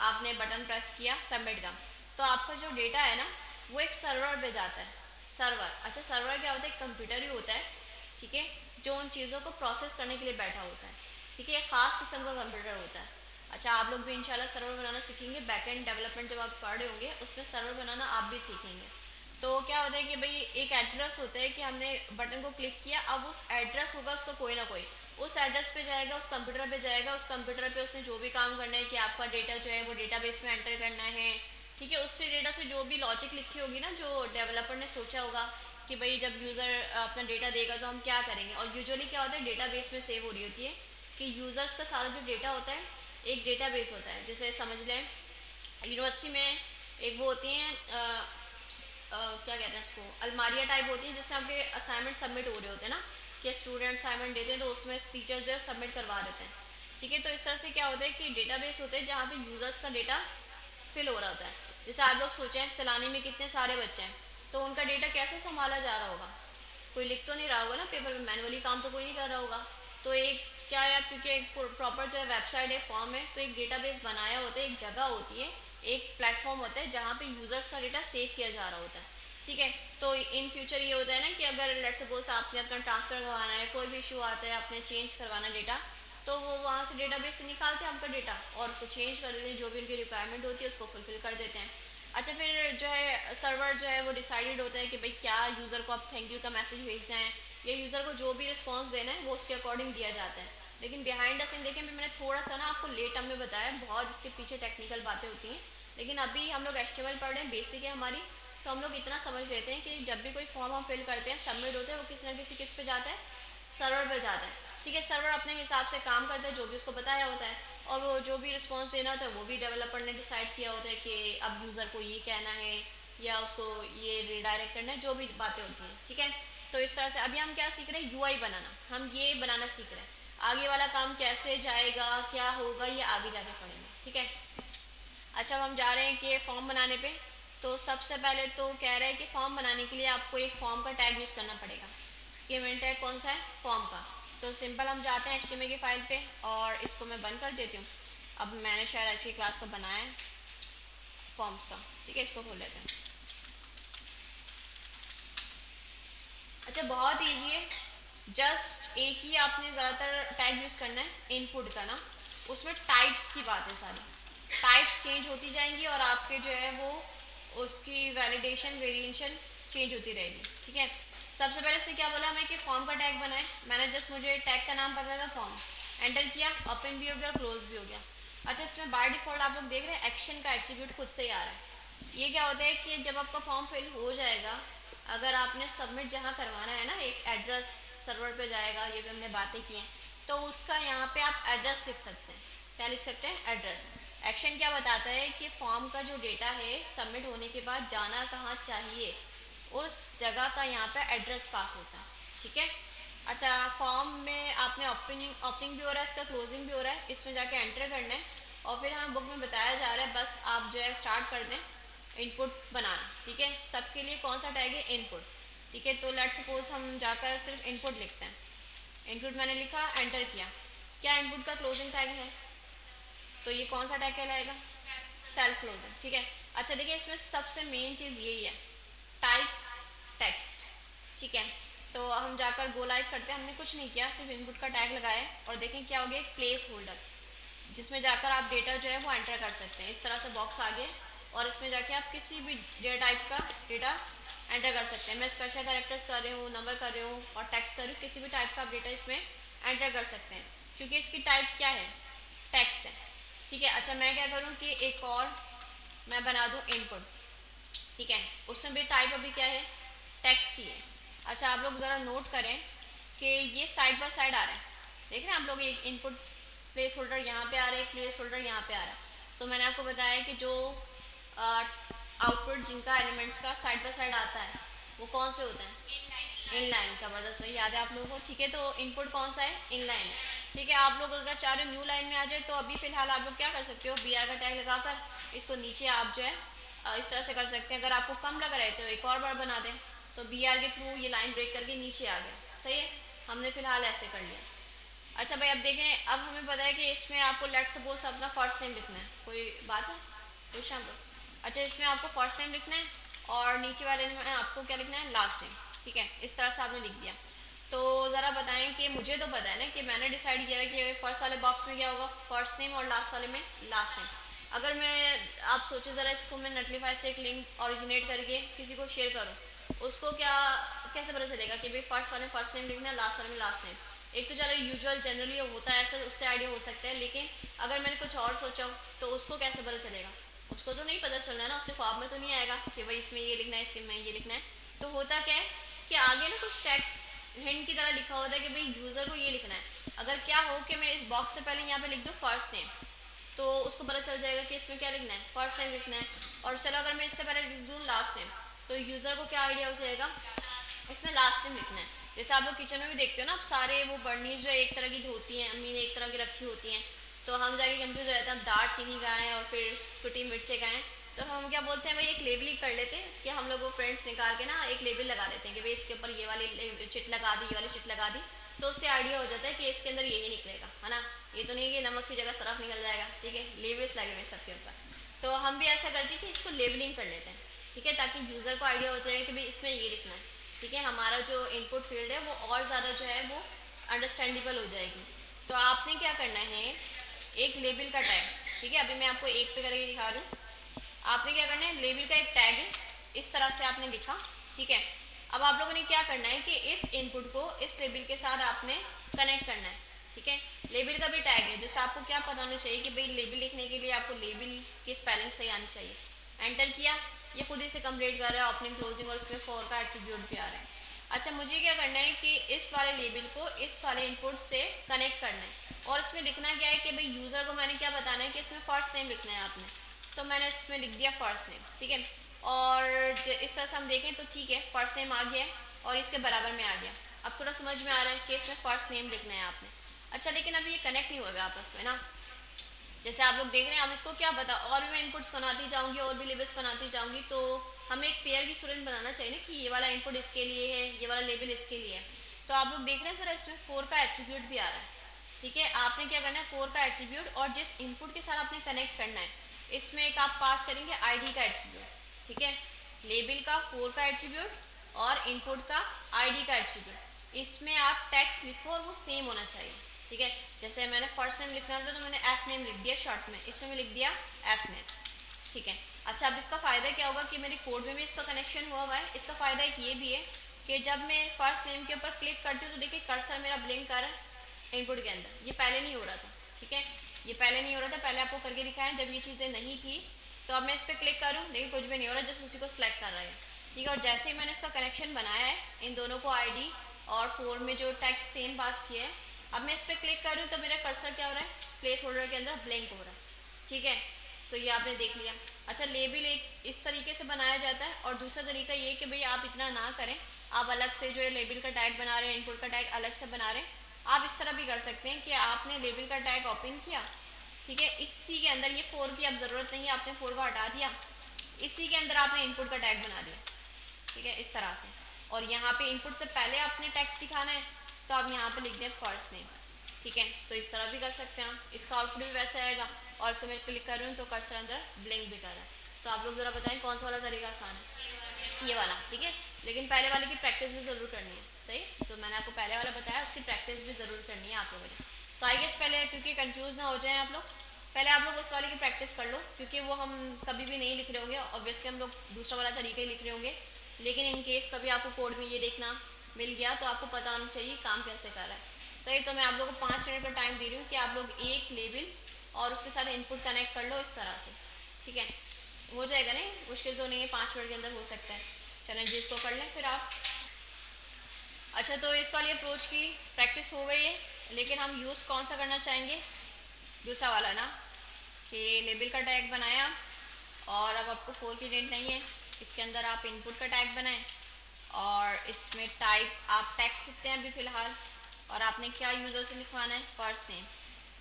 आपने बटन प्रेस किया सबमिट का, तो आपका जो डेटा है ना वो एक सर्वर पे जाता है। सर्वर, अच्छा सर्वर क्या होता है, एक कंप्यूटर ही होता है, ठीक है, जो उन चीज़ों को प्रोसेस करने के लिए बैठा होता है। ठीक है, एक ख़ास किस्म का कंप्यूटर होता है। अच्छा, आप लोग भी इंशाल्लाह सर्वर बनाना सीखेंगे, बैकएंड डेवलपमेंट जब आप पढ़ रहे होंगे उसमें सर्वर बनाना आप भी सीखेंगे। तो क्या होता है कि भाई एक एड्रेस होता है कि हमने बटन को क्लिक किया, अब उस एड्रेस होगा उसका कोई ना कोई, उस एड्रेस पे जाएगा, उस कंप्यूटर पे जाएगा, उस कंप्यूटर पे उसने जो भी काम करना है कि आपका डेटा जो है वो डेटाबेस में एंटर करना है। ठीक है, उससे डेटा से जो भी लॉजिक लिखी होगी ना, जो डेवलपर ने सोचा होगा कि भाई जब यूज़र अपना डेटा देगा तो हम क्या करेंगे, और यूजुअली क्या होता है डेटाबेस में सेव हो रही होती है कि यूज़र्स का सारा जो डेटा होता है एक डेटाबेस होता है। जैसे समझ लें यूनिवर्सिटी में एक वो होती हैं क्या कहते हैं इसको, अलमारियाँ टाइप होती हैं जिसमें आपके असाइनमेंट सबमिट हो रहे होते हैं ना, कि स्टूडेंट असाइनमेंट देते हैं तो उसमें टीचर्स जो है सबमिट करवा देते हैं। ठीक है, तो इस तरह से क्या होता है कि डेटाबेस होते हैं जहाँ पे यूज़र्स का डेटा फिल हो रहा होता है। जैसे आप लोग सोचें सैलानी में कितने सारे बच्चे हैं, तो उनका डेटा कैसे संभाला जा रहा होगा, कोई लिख तो नहीं रहा होगा ना पेपर में, मैनुअली काम तो कोई नहीं कर रहा होगा। तो एक क्या है, क्योंकि एक प्रॉपर जो है वेबसाइट है, फॉर्म है, तो एक डेटाबेस बनाया होता है, एक जगह होती है, एक प्लेटफॉर्म होता है जहाँ पे यूज़र्स का डेटा सेव किया जा रहा होता है। ठीक है, तो इन फ्यूचर ये होता है ना कि अगर लेट्स सपोज आपने अपना ट्रांसफ़र करवाना है, कोई भी इशू आता है, आपने चेंज करवाना डेटा, तो वो वहाँ से डेटाबेस से निकालते हैं आपका डेटा और उसको चेंज कर देते हैं, जो भी उनकी रिक्वायरमेंट होती है उसको फुलफिल कर देते हैं। अच्छा, फिर जो है सर्वर जो है वो डिसाइडेड होता है कि भाई क्या यूज़र को आप थैंक यू का मैसेज भेजना है, या यूज़र को जो भी रिस्पॉन्स देना है वो उसके अकॉर्डिंग दिया जाता है। लेकिन बिहाइंड द सीन देखें, मैंने थोड़ा सा ना आपको लेट में बताया, बहुत इसके पीछे टेक्निकल बातें होती हैं, लेकिन अभी हम लोग HTML पढ़ रहे हैं, बेसिक है हमारी, तो हम लोग इतना समझ लेते हैं कि जब भी कोई फॉर्म हम फिल करते हैं, सबमिट होते हैं, वो किसी ना किस पे जाता है, सर्वर पे जाता है। ठीक है, सर्वर अपने हिसाब से काम करता है, जो भी उसको बताया होता है, और वो जो भी रिस्पॉन्स देना होता है वो भी डेवलपर ने डिसाइड किया होता है कि अब यूज़र को ये कहना है या उसको ये रिडायरेक्ट करना है, जो भी बातें होती हैं। ठीक है, तो इस तरह से अभी हम क्या सीख रहे हैं, UI बनाना, हम ये बनाना सीख रहे हैं। आगे वाला काम कैसे जाएगा, क्या होगा, ये आगे जाके पढ़ेंगे। ठीक है। अच्छा, अब हम जा रहे हैं कि फॉर्म बनाने पे। तो सबसे पहले तो कह रहे हैं कि फॉर्म बनाने के लिए आपको एक फॉर्म का टैग यूज़ करना पड़ेगा। ये मेन टैग कौन सा है? फॉर्म का। तो सिंपल हम जाते हैं HTML की फाइल पे और इसको मैं बंद कर देती हूँ। अब मैंने शायद अच्छी क्लास का बनाया है फॉर्म्स का, ठीक है, इसको खोल लेते हैं। अच्छा, बहुत ईजी है। जस्ट एक ही आपने ज़्यादातर टैग यूज़ करना है इनपुट का ना, उसमें टाइप्स की बात है सारी। टाइप्स चेंज होती जाएंगी और आपके जो है वो उसकी वैलिडेशन वेरिएशन चेंज होती रहेगी, ठीक है। सबसे पहले से क्या बोला हमें कि फॉर्म का टैग बनाए। मैंने जस्ट मुझे टैग का नाम पता था फॉर्म, एंटर किया, ओपन भी हो गया, क्लोज भी हो गया। अच्छा, इसमें बाय डिफॉल्ट आप लोग देख रहे हैं एक्शन का एट्रीब्यूट खुद से ही आ रहा है। ये क्या होता है कि जब आपका फॉर्म फिल हो जाएगा, अगर आपने सबमिट जहाँ करवाना है ना, एक एड्रेस सर्वर पे जाएगा, ये भी हमने बातें की हैं, तो उसका यहाँ पे आप एड्रेस लिख सकते हैं। क्या लिख सकते हैं? एड्रेस। एक्शन क्या बताता है कि फॉर्म का जो डेटा है सबमिट होने के बाद जाना कहाँ चाहिए, उस जगह का यहाँ पे एड्रेस पास होता है, ठीक है। अच्छा, फॉर्म में आपने ओपनिंग भी हो रहा है, इसका क्लोजिंग भी हो रहा है, इसमें जाके एंटर करना है और फिर हमें बुक में बताया जा रहा है, बस आप जो है स्टार्ट कर दें इनपुट बनाना, ठीक है। सबके लिए कौन सा टैग है? इनपुट, ठीक है। तो लेट्स सपोज हम जाकर सिर्फ इनपुट लिखते हैं। इनपुट मैंने लिखा, एंटर किया। क्या इनपुट का क्लोजिंग टैग है? तो ये कौन सा टैग कहलाएगा? सेल्फ क्लोजिंग, ठीक है। अच्छा देखिए, इसमें सबसे मेन चीज़ यही है, टाइप टेक्स्ट, ठीक है। तो हम जाकर गो लाइव करते हैं। हमने कुछ नहीं किया, सिर्फ इनपुट का टैग लगाया और देखें क्या हो गया, एक प्लेस होल्डर, जिसमें जाकर आप डेटा जो है वो एंटर कर सकते हैं। इस तरह से बॉक्स आ गया और इसमें जाके आप किसी भी डेटा टाइप का डेटा एंटर कर सकते हैं। मैं स्पेशल कैरेक्टर्स कर रही हूँ, नंबर कर रही हूँ और टेक्स्ट कर रही हूँ, किसी भी टाइप का आप डेटा इसमें एंटर कर सकते हैं, क्योंकि इसकी टाइप क्या है? टेक्स्ट है, ठीक है। अच्छा, मैं क्या करूँ कि एक और मैं बना दूँ इनपुट, ठीक है। उसमें भी टाइप अभी क्या है? टेक्स्ट ही है। अच्छा, आप लोग ज़रा नोट करें कि ये साइड बाय साइड आ रहा है, देख रहे हैं आप लोग, एक इनपुट प्लेस होल्डर यहाँ पे आ रहा है, एक प्लेस होल्डर यहाँ पे आ रहा है। तो मैंने आपको बताया कि जो आउटपुट जिनका एलिमेंट्स का साइड बाय साइड आता है वो कौन से होते हैं? इनलाइन। ज़बरदस्त भाई, याद है आप लोगों को, ठीक है। तो इनपुट कौन सा है? इनलाइन, ठीक है। आप लोग अगर चाह रहे हो न्यू लाइन में आ जाए तो अभी फ़िलहाल आप लोग क्या कर सकते हो, BR का टैग लगाकर इसको नीचे आप जो है इस तरह से कर सकते हैं। अगर आपको कम लग रहा है तो एक और बार बना दें, तो BR के थ्रू ये लाइन ब्रेक करके नीचे आ गया, सही है। हमने फ़िलहाल ऐसे कर लिया। अच्छा भाई, अब देखें, अब हमें पता है कि इसमें आपको लेट सपोज अपना फर्स्ट नेम लिखना है। कोई बात है? पूछा हम लोग। अच्छा, इसमें आपको फर्स्ट नेम लिखना है और नीचे वाले में आपको क्या लिखना है? लास्ट नेम, ठीक है। इस तरह से आपने लिख दिया। तो ज़रा बताएं कि मुझे तो पता है ना कि मैंने डिसाइड किया है कि फर्स्ट वाले बॉक्स में क्या होगा? फर्स्ट नेम, और लास्ट वाले में लास्ट नेम। अगर मैं, आप सोचो ज़रा, इसको मैं नेटलीफाई से एक लिंक ओरिजिनेट करके किसी को शेयर करूँ, उसको क्या कैसे पता चलेगा कि भाई फर्स्ट वाले में फर्स्ट नेम लिखना है, लास्ट वाले में लास्ट नेम? एक तो चलो यूजुअल जनरली होता है ऐसा, उससे आइडिया हो सकता है, लेकिन अगर मैंने कुछ और सोचा हो तो उसको कैसे पता चलेगा? उसको तो नहीं पता चलना है ना, उसके ख्वाब में तो नहीं आएगा कि भाई इसमें ये लिखना है, इसमें ये लिखना है। तो होता क्या है कि आगे ना कुछ टेक्स्ट हिंट की तरह लिखा होता है कि भाई यूज़र को ये लिखना है। अगर क्या हो कि मैं इस बॉक्स से पहले यहाँ पे लिख दूँ फर्स्ट नेम, तो उसको पता चल जाएगा कि इसमें क्या लिखना है? फर्स्ट नेम लिखना है। और चलो अगर मैं इससे पहले लिख दूँ लास्ट नेम, तो यूज़र को क्या आइडिया हो जाएगा? इसमें लास्ट नेम लिखना है। जैसे आप लोग किचन में भी देखते हो ना, अब सारे वो बर्नीज जो एक तरह की होती हैं, अम्मी ने एक तरह की रखी होती हैं, तो हम जाके कंफ्यूज हो जाते हैं, हम दार चीनी का है और फिर कुटी मिर्चे का है, तो हम क्या बोलते हैं भाई एक लेबलिंग कर लेते हैं कि हम लोग वो फ्रेंड्स निकाल के ना एक लेबल लगा देते हैं कि भाई इसके ऊपर ये वाली चिट लगा दी, ये वाली चिट लगा दी, तो उससे आइडिया हो जाता है कि इसके अंदर यही निकलेगा, है ना। ये तो नहीं है कि नमक की जगह सरफ निकल जाएगा, ठीक है। लेबल्स लगे हुए सबके ऊपर, तो हम भी ऐसा करते हैं कि इसको लेबलिंग कर लेते हैं, ठीक है, ताकि यूज़र को आइडिया हो जाए कि भाई इसमें ये लिखना है, ठीक है। हमारा जो इनपुट फील्ड है वो और ज़्यादा जो है वो अंडरस्टैंडेबल हो जाएगी। तो आपने क्या करना है, एक लेबल का टैग, ठीक है, अभी मैं आपको एक पे करके दिखा रही हूँ। आपने क्या करना है, लेबल का एक टैग है, इस तरह से आपने लिखा, ठीक है। अब आप लोगों ने क्या करना है कि इस इनपुट को इस लेबल के साथ आपने कनेक्ट करना है, ठीक है। लेबल का भी टैग है, जिससे आपको क्या पता होना चाहिए कि भाई लेबल लिखने के लिए आपको लेबल की स्पेलिंग सही आनी चाहिए। एंटर किया, ये खुद ही से कंप्लीट कर रहा है ओपनिंग क्लोजिंग, और इसमें फॉर का एट्रीब्यूट भी आ रहा है। अच्छा, मुझे क्या करना है कि इस वाले लेबल को इस वाले इनपुट से कनेक्ट करना है, और इसमें लिखना क्या है कि भाई यूज़र को मैंने क्या बताना है कि इसमें फर्स्ट नेम लिखना है आपने, तो मैंने इसमें लिख दिया फर्स्ट नेम, ठीक है। और इस तरह से हम देखें तो ठीक है, फर्स्ट नेम आ गया है और इसके बराबर में आ गया। अब थोड़ा समझ में आ रहा है कि इसमें फर्स्ट नेम लिखना है आपने। अच्छा, लेकिन अभी ये कनेक्ट नहीं हुआ है आपस में ना, जैसे आप लोग देख रहे हैं, अब इसको क्या पता, और भी मैं इनपुट्स बनाती जाऊंगी और भी लेबल्स बनाती जाऊंगी, तो हमें एक पेयर की स्टूडेंट बनाना चाहिए ना कि ये वाला इनपुट इसके लिए है, ये वाला लेबल इसके लिए है। तो आप लोग देख रहे हैं सर, इसमें 4 का एट्रीब्यूट भी आ रहा है। ठीक है, आपने क्या करना है, 4 का एट्रीब्यूट और जिस इनपुट के साथ आपने कनेक्ट करना है, इसमें एक आप पास करेंगे आईडी का एट्रीब्यूट। ठीक है, लेबल का 4 का एट्रीब्यूट और इनपुट का आईडी का एट्रीब्यूट, इसमें आप टेक्स्ट लिखो और वो सेम होना चाहिए। ठीक है, जैसे मैंने फर्स्ट नेम लिखना था तो मैंने एफ नेम लिख दिया शॉर्ट में, इसमें मैं लिख दिया एफ नेम। ठीक है, अच्छा अब इसका फ़ायदा क्या होगा कि मेरे कोड में भी इसका कनेक्शन हुआ है। इसका फ़ायदा एक ये भी है कि जब मैं फर्स्ट नेम के ऊपर क्लिक करती हूँ तो देखिए कर्सर मेरा ब्लिंक कर रहा है इनपुट के अंदर, ये पहले नहीं हो रहा था। ठीक है, ये पहले नहीं हो रहा था, पहले आपको करके दिखाया जब ये चीज़ें नहीं थी। तो अब मैं इस पर क्लिक करूँ, लेकिन कुछ भी नहीं हो रहा, जस्ट उसी को सिलेक्ट कर रहा है। ठीक है, और जैसे ही मैंने इसका कनेक्शन बनाया है, इन दोनों को आईडी और 4 में जो टेक्स्ट सेम पास किया है, अब मैं इस पर क्लिक करूँ तो मेरा कर्सर क्या हो रहा है, प्लेस होल्डर के अंदर ब्लैंक हो रहा है। ठीक है, तो ये आपने देख लिया। अच्छा, लेबल एक इस तरीके से बनाया जाता है, और दूसरा तरीका ये कि भाई आप इतना ना करें, आप अलग से जो है लेबल का टैग बना रहे हैं, इनपुट का टैग अलग से बना रहे हैं, आप इस तरह भी कर सकते हैं कि आपने लेबल का टैग ओपन किया। ठीक है, इसी के अंदर ये 4 की अब ज़रूरत नहीं है, आपने 4 को हटा दिया, इसी के अंदर आपने इनपुट का टैग बना दिया। ठीक है, इस तरह से, और यहाँ पे इनपुट से पहले आपने टेक्स्ट दिखाना है तो आप यहाँ पे लिख दें फर्स्ट नेम। ठीक है, तो इस तरह भी कर सकते हैं हम, इसका आउटपुट भी वैसे आएगा, और इसको मैं क्लिक कर रही हूँ तो कर्सर अंदर ब्लिंक भी कर रहा है। तो आप लोग ज़रा बताएं कौन सा वाला तरीका आसान है, ये वाला। ठीक है, लेकिन पहले वाले की प्रैक्टिस भी ज़रूर करनी है। सही, तो मैंने आपको पहले वाला बताया, उसकी प्रैक्टिस भी ज़रूर करनी है आप लोगों ने। तो आई गेस पहले, क्योंकि कंफ्यूज ना हो जाए आप लोग, पहले आप लोग उस वाले की प्रैक्टिस कर लो, क्योंकि वो हम कभी भी नहीं लिख रहे होंगे, ऑब्वियसली हम लोग दूसरा वाला तरीका ही लिख रहे होंगे, लेकिन इन केस कभी आपको कोड में ये देखना मिल गया तो आपको पता होना चाहिए काम कैसे कर रहा है। सही, तो मैं आप लोगों को 5 मिनट का टाइम दे रही हूँ कि आप लोग एक लेबल और उसके साथ इनपुट कनेक्ट कर लो इस तरह से। ठीक है, हो जाएगा, नहीं मुश्किल तो नहीं है, 5 मिनट के अंदर हो सकता है। चलें जी, इसको कर लें फिर आप। अच्छा, तो इस वाली अप्रोच की प्रैक्टिस हो गई है, लेकिन हम यूज़ कौन सा करना चाहेंगे, दूसरा वाला ना, कि लेबल का टैग बनाया और अब आपको 4 की नीड नहीं है, इसके अंदर आप इनपुट का टैग बनाएं और इसमें टाइप आप टेक्स्ट लिखते हैं अभी फ़िलहाल, और आपने क्या यूज़र से लिखवाना है, फर्स्ट नेम।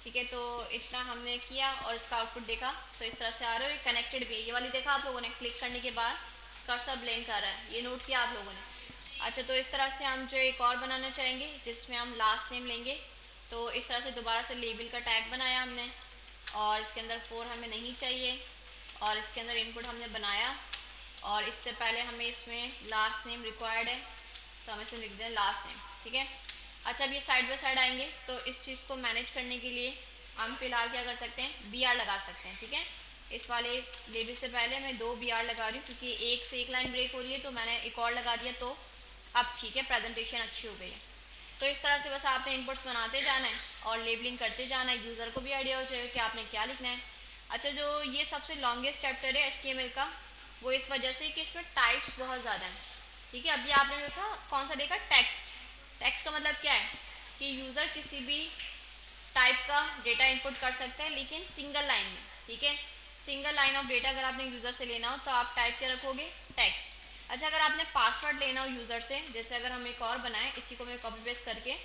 ठीक है, तो इतना हमने किया और इसका आउटपुट देखा तो इस तरह से आ रहा है, कनेक्टेड भी है। ये वाली देखा आप लोगों ने, क्लिक करने के बाद कर्सर ब्लिंक कर रहा है, ये नोट किया आप लोगों ने। अच्छा, तो इस तरह से हम जो एक और बनाना चाहेंगे जिसमें हम लास्ट नेम लेंगे, तो इस तरह से दोबारा से लेबल का टैग बनाया हमने, और इसके अंदर 4 हमें नहीं चाहिए, और इसके अंदर इनपुट हमने बनाया, और इससे पहले हमें इसमें लास्ट नेम रिक्वायर्ड है, तो हम इसे लिख दें लास्ट नेम। ठीक है, अच्छा, अब ये साइड बाय साइड आएंगे, तो इस चीज़ को मैनेज करने के लिए हम फिलहाल क्या कर सकते हैं, BR लगा सकते हैं। ठीक है, इस वाले लेबल से पहले मैं 2 BR लगा रही हूँ, क्योंकि एक से एक लाइन ब्रेक हो रही है, तो मैंने एक और लगा दिया, तो अब ठीक है, प्रेजेंटेशन अच्छी हो गई है। तो इस तरह से बस आपने इनपुट्स बनाते जाना है और लेबलिंग करते जाना है, यूज़र को भी आइडिया हो जाएगा कि आपने क्या लिखना है। अच्छा, जो ये सबसे लॉन्गेस्ट चैप्टर है HTML का, वो इस वजह से कि इसमें टाइप्स बहुत ज़्यादा हैं। ठीक है, अभी आपने देखा कौन सा देखा, टेक्स्ट। टेक्स्ट का मतलब क्या है कि यूज़र किसी भी टाइप का डेटा इनपुट कर सकता है, लेकिन सिंगल लाइन में। ठीक है, सिंगल लाइन ऑफ डेटा अगर आपने यूज़र से लेना हो तो आप टाइप क्या रखोगे, टेक्स्ट। अच्छा, अगर आपने पासवर्ड लेना हो यूज़र से, जैसे अगर हम एक और बनाएं, इसी को मैं कॉपी पेस्ट करके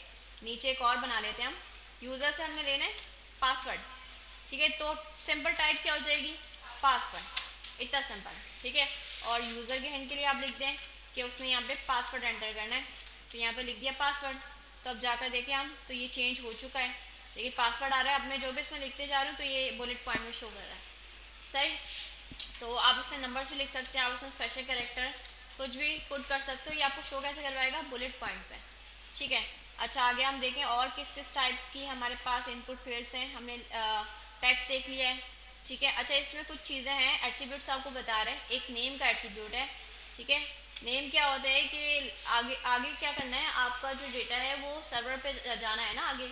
नीचे एक और बना लेते हैं हम, यूज़र से हमने लेना है पासवर्ड। ठीक है, तो सिंपल टाइप क्या हो जाएगी, पासवर्ड, इतना सिंपल। ठीक है, और यूज़र के हैंड के लिए आप लिख दें कि उसने यहाँ पे पासवर्ड एंटर करना है, तो यहाँ पे लिख दिया पासवर्ड। तो अब जाकर देखें हम, तो ये चेंज हो चुका है, देखिए पासवर्ड आ रहा है। अब मैं जो भी इसमें लिखते जा रही हूँ तो ये बुलेट पॉइंट में शो कर रहा है। सही, तो आप इसमें नंबर्स भी लिख सकते हैं, आप इसमें स्पेशल कैरेक्टर कुछ भी पुट कर सकते हो, ये आपको शो कैसे करवाएगा, बुलेट पॉइंट पे। ठीक है, अच्छा, आगे हम देखें और किस किस टाइप की हमारे पास इनपुट फील्ड्स हैं। हमने टेक्स्ट देख लिया है। ठीक है, अच्छा, इसमें कुछ चीज़ें हैं, एट्रीब्यूट्स आपको बता रहे हैं। एक नेम का एट्रीब्यूट है। ठीक है, नेम क्या होता है कि आगे आगे क्या करना है, आपका जो डेटा है वो सर्वर पे जाना है ना, आगे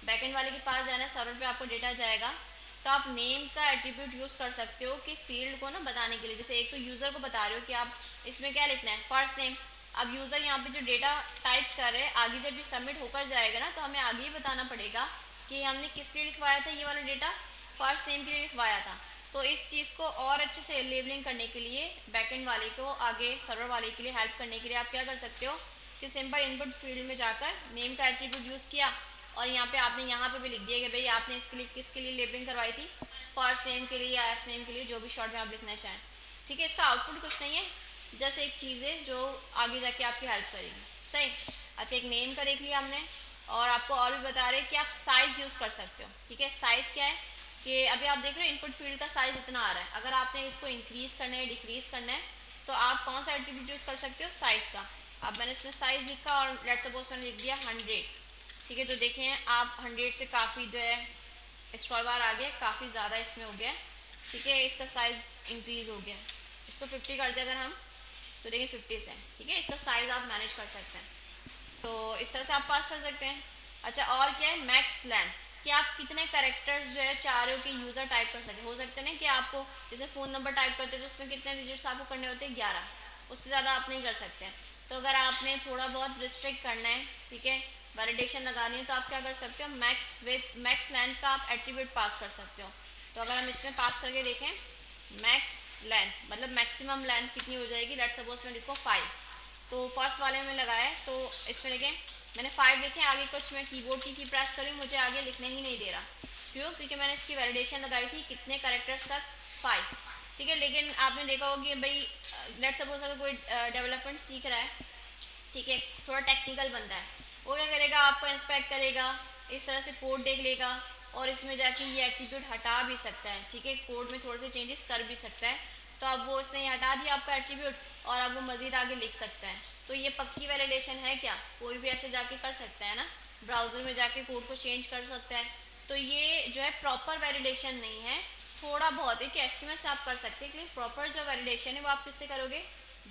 बैकएंड वाले के पास जाना है, सर्वर पे आपको डेटा जाएगा, तो आप नेम का एट्रीब्यूट यूज़ कर सकते हो कि फील्ड को ना बताने के लिए। जैसे एक तो यूज़र को बता रहे हो कि आप इसमें क्या लिखना है, फर्स्ट नेम। अब यूज़र यहाँ पे जो डेटा टाइप कर रहे हैं, आगे जब ये सबमिट होकर जाएगा ना, तो हमें आगे ही बताना पड़ेगा कि हमने किस लिए लिखवाया था, ये वाला डेटा फर्स्ट नेम के लिए लिखवाया था। तो इस चीज़ को और अच्छे से लेबलिंग करने के लिए, बैकएंड वाले को आगे सर्वर वाले के लिए हेल्प करने के लिए आप क्या कर सकते हो कि सिंपल इनपुट फील्ड में जाकर नेम का एट्रीब्यूट यूज़ किया, और यहाँ पे आपने यहाँ पे भी लिख दिया कि भाई आपने इसके लिए किसके लिए लेबलिंग करवाई थी, कोर्स नेम के लिए या एफ नेम के लिए, जो भी शॉर्ट में आप लिखना चाहें। ठीक है, इसका आउटपुट कुछ नहीं है, जस्ट एक चीज़ है जो आगे जाके आपकी हेल्प करेगी। सही। अच्छा, एक नेम का देख लिया हमने, और आपको और भी बता रहे हैं कि आप साइज़ यूज़ कर सकते हो। ठीक है, साइज़ क्या है कि अभी आप देख रहे हो इनपुट फील्ड का साइज़ इतना आ रहा है, अगर आपने इसको इंक्रीज़ करना है डिक्रीज़ करना है तो आप कौन सा एट्रीब्यूट यूज़ कर सकते हो, साइज़ का। अब मैंने इसमें साइज़ लिखा और लेट सपोज मैंने लिख दिया 100। ठीक है, तो देखें आप 100 से काफ़ी जो है स्क्रॉल बार आ गया, काफ़ी ज़्यादा इसमें हो गया। ठीक है, इसका साइज़ इंक्रीज़ हो गया। इसको 50 कर दे अगर हम, तो देखिए 50 से। ठीक है, इसका साइज़ आप मैनेज कर सकते हैं, तो इस तरह से आप पास कर सकते हैं। अच्छा, और क्या है, मैक्स लेंथ, कि आप कितने कैरेक्टर्स जो है चाह रहे हो कि यूज़र टाइप कर सके। हो सकते हैं ना कि आपको जैसे फ़ोन नंबर टाइप करते हैं तो उसमें कितने डिजिट्स आपको करने होते हैं, 11, उससे ज़्यादा आप नहीं कर सकते हैं। तो अगर आपने थोड़ा बहुत रिस्ट्रिक्ट करना है, ठीक है, वैलिडेशन लगानी है, तो आप क्या कर सकते हो, मैक्स लेंथ का आप एट्रीब्यूट पास कर सकते हो। तो अगर हम इसमें पास करके देखें मैक्स लेंथ मतलब मैक्सिमम लेंथ कितनी हो जाएगी, लेट्स सपोज मैं लिखो 5, तो फर्स्ट वाले में लगाया है, तो इसमें देखें मैंने 5 लिखे, आगे कुछ मैं कीबोर्ड की प्रेस करूँ, मुझे आगे लिखने ही नहीं दे रहा। क्यों, क्योंकि मैंने इसकी वैलिडेशन लगाई थी कितने कैरेक्टर्स तक, 5। ठीक है, लेकिन आपने देखा होगा कि भाई लेट्स सपोज अगर कोई डेवलपमेंट सीख रहा है, ठीक है, थोड़ा टेक्निकल बंदा है, वो क्या करेगा, आपको इंस्पेक्ट करेगा, इस तरह से कोड देख लेगा और इसमें जाके ये एट्रीब्यूट हटा भी सकता है। ठीक है, कोड में थोड़े से चेंजेस कर भी सकता है, तो अब वो इसने हटा दिया आपका एट्रीब्यूट और अब वो मज़ीद आगे लिख सकता है। तो ये पक्की वैलिडेशन है क्या, कोई भी ऐसे जाके कर सकता है ना, ब्राउज़र में जाके कोड को चेंज कर सकता है। तो ये जो है प्रॉपर वैलिडेशन नहीं है, थोड़ा बहुत है कि एस्टिमेट से आप कर सकते हैं, लेकिन प्रॉपर जो वैलिडेशन है वो आप किससे करोगे,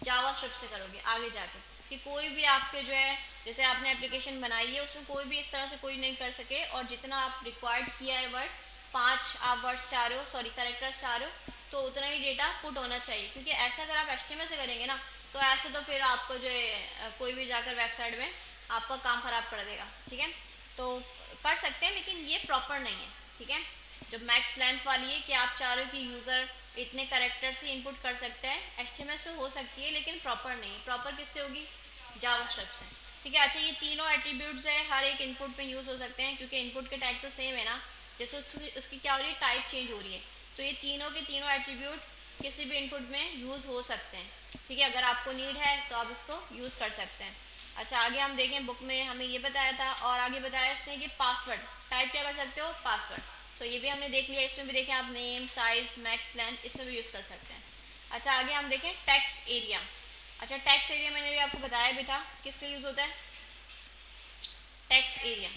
जावास्क्रिप्ट से करोगे आगे जाके, कि कोई भी आपके जो है जैसे आपने एप्लीकेशन बनाई है उसमें कोई भी इस तरह से कोई नहीं कर सके, और जितना आप रिक्वायर्ड किया है वर्ड 5 आप वर्ड्स चाह रहे हो, सॉरी कैरेक्टर्स चाह रहे हो, तो उतना ही डेटा पुट होना चाहिए। क्योंकि ऐसा अगर आप एस्टिमेट से करेंगे ना, तो ऐसे तो फिर आपको जो है कोई भी जाकर वेबसाइट में आपका काम ख़राब कर देगा। ठीक है, तो कर सकते हैं लेकिन ये प्रॉपर नहीं है। ठीक है, जो मैक्स लेंथ वाली है कि आप चाह रहे हो कि यूज़र इतने कैरेक्टर से इनपुट कर सकते हैं, एस्टिमेट से हो सकती है लेकिन प्रॉपर नहीं। प्रॉपर किससे होगी, जावास्क्रिप्ट से। ठीक है, अच्छा ये तीनों एट्रीब्यूट्स है हर एक इनपुट में यूज़ हो सकते हैं, क्योंकि इनपुट के टैग तो सेम है ना, जैसे उसकी क्या हो रही है, टाइप चेंज हो रही है, तो ये तीनों के तीनों एट्रीब्यूट किसी भी इनपुट में यूज़ हो सकते हैं। ठीक है, अगर आपको नीड है तो आप इसको यूज़ कर सकते हैं। अच्छा, आगे हम देखें, बुक में हमें ये बताया था और आगे बताया इसने कि पासवर्ड टाइप क्या कर सकते हो, पासवर्ड, तो ये भी हमने देख लिया। इसमें भी देखें आप नेम, साइज, मैक्स लेंथ, इसमें भी यूज़ कर सकते हैं। अच्छा, आगे हम देखें टेक्स्ट एरिया। अच्छा, टेक्स्ट एरिया मैंने भी आपको बताया भी था किस लिए यूज़ होता है, text area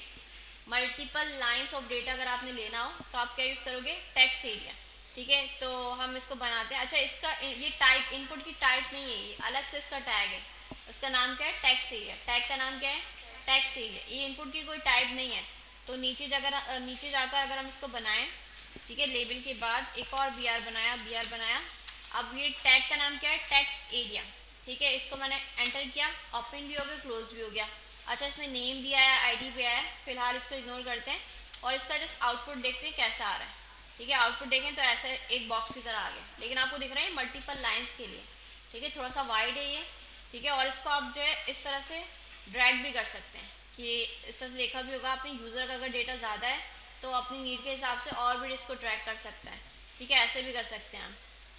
multiple lines of data अगर आपने लेना हो तो आप क्या यूज़ करोगे, टेक्स्ट एरिया। ठीक है, तो हम इसको बनाते हैं। अच्छा, इसका ये टाइप इनपुट की टाइप नहीं है, ये अलग से इसका टैग है, उसका नाम क्या है, टेक्स्ट एरिया। टैग का नाम क्या है, टेक्स्ट एरिया। ये इनपुट की कोई टाइप नहीं है। तो नीचे जाकर अगर हम इसको बनाएं, ठीक है, लेबल के बाद एक और बी आर बनाया, अब ये टैग का नाम क्या है, टेक्स्ट एरिया। ठीक है, इसको मैंने एंटर किया, ओपन भी हो गया, क्लोज भी हो गया। अच्छा, इसमें नेम भी आया, आईडी भी आया, फिलहाल इसको इग्नोर करते हैं और इसका जस्ट आउटपुट देखते हैं कैसा आ रहा है। ठीक है, आउटपुट देखें तो ऐसे एक बॉक्स की तरह आ गया, लेकिन आपको दिख रहा है मल्टीपल लाइंस के लिए। ठीक है, थोड़ा सा वाइड है ये। ठीक है, और इसको आप जो है इस तरह से ड्रैग भी कर सकते हैं कि इस तरह से देखा भी होगा आपने, यूज़र का अगर डेटा ज़्यादा है तो अपनी नीड के हिसाब से और भी इसको ट्रैक कर सकता है। ठीक है, ऐसे भी कर सकते हैं हम।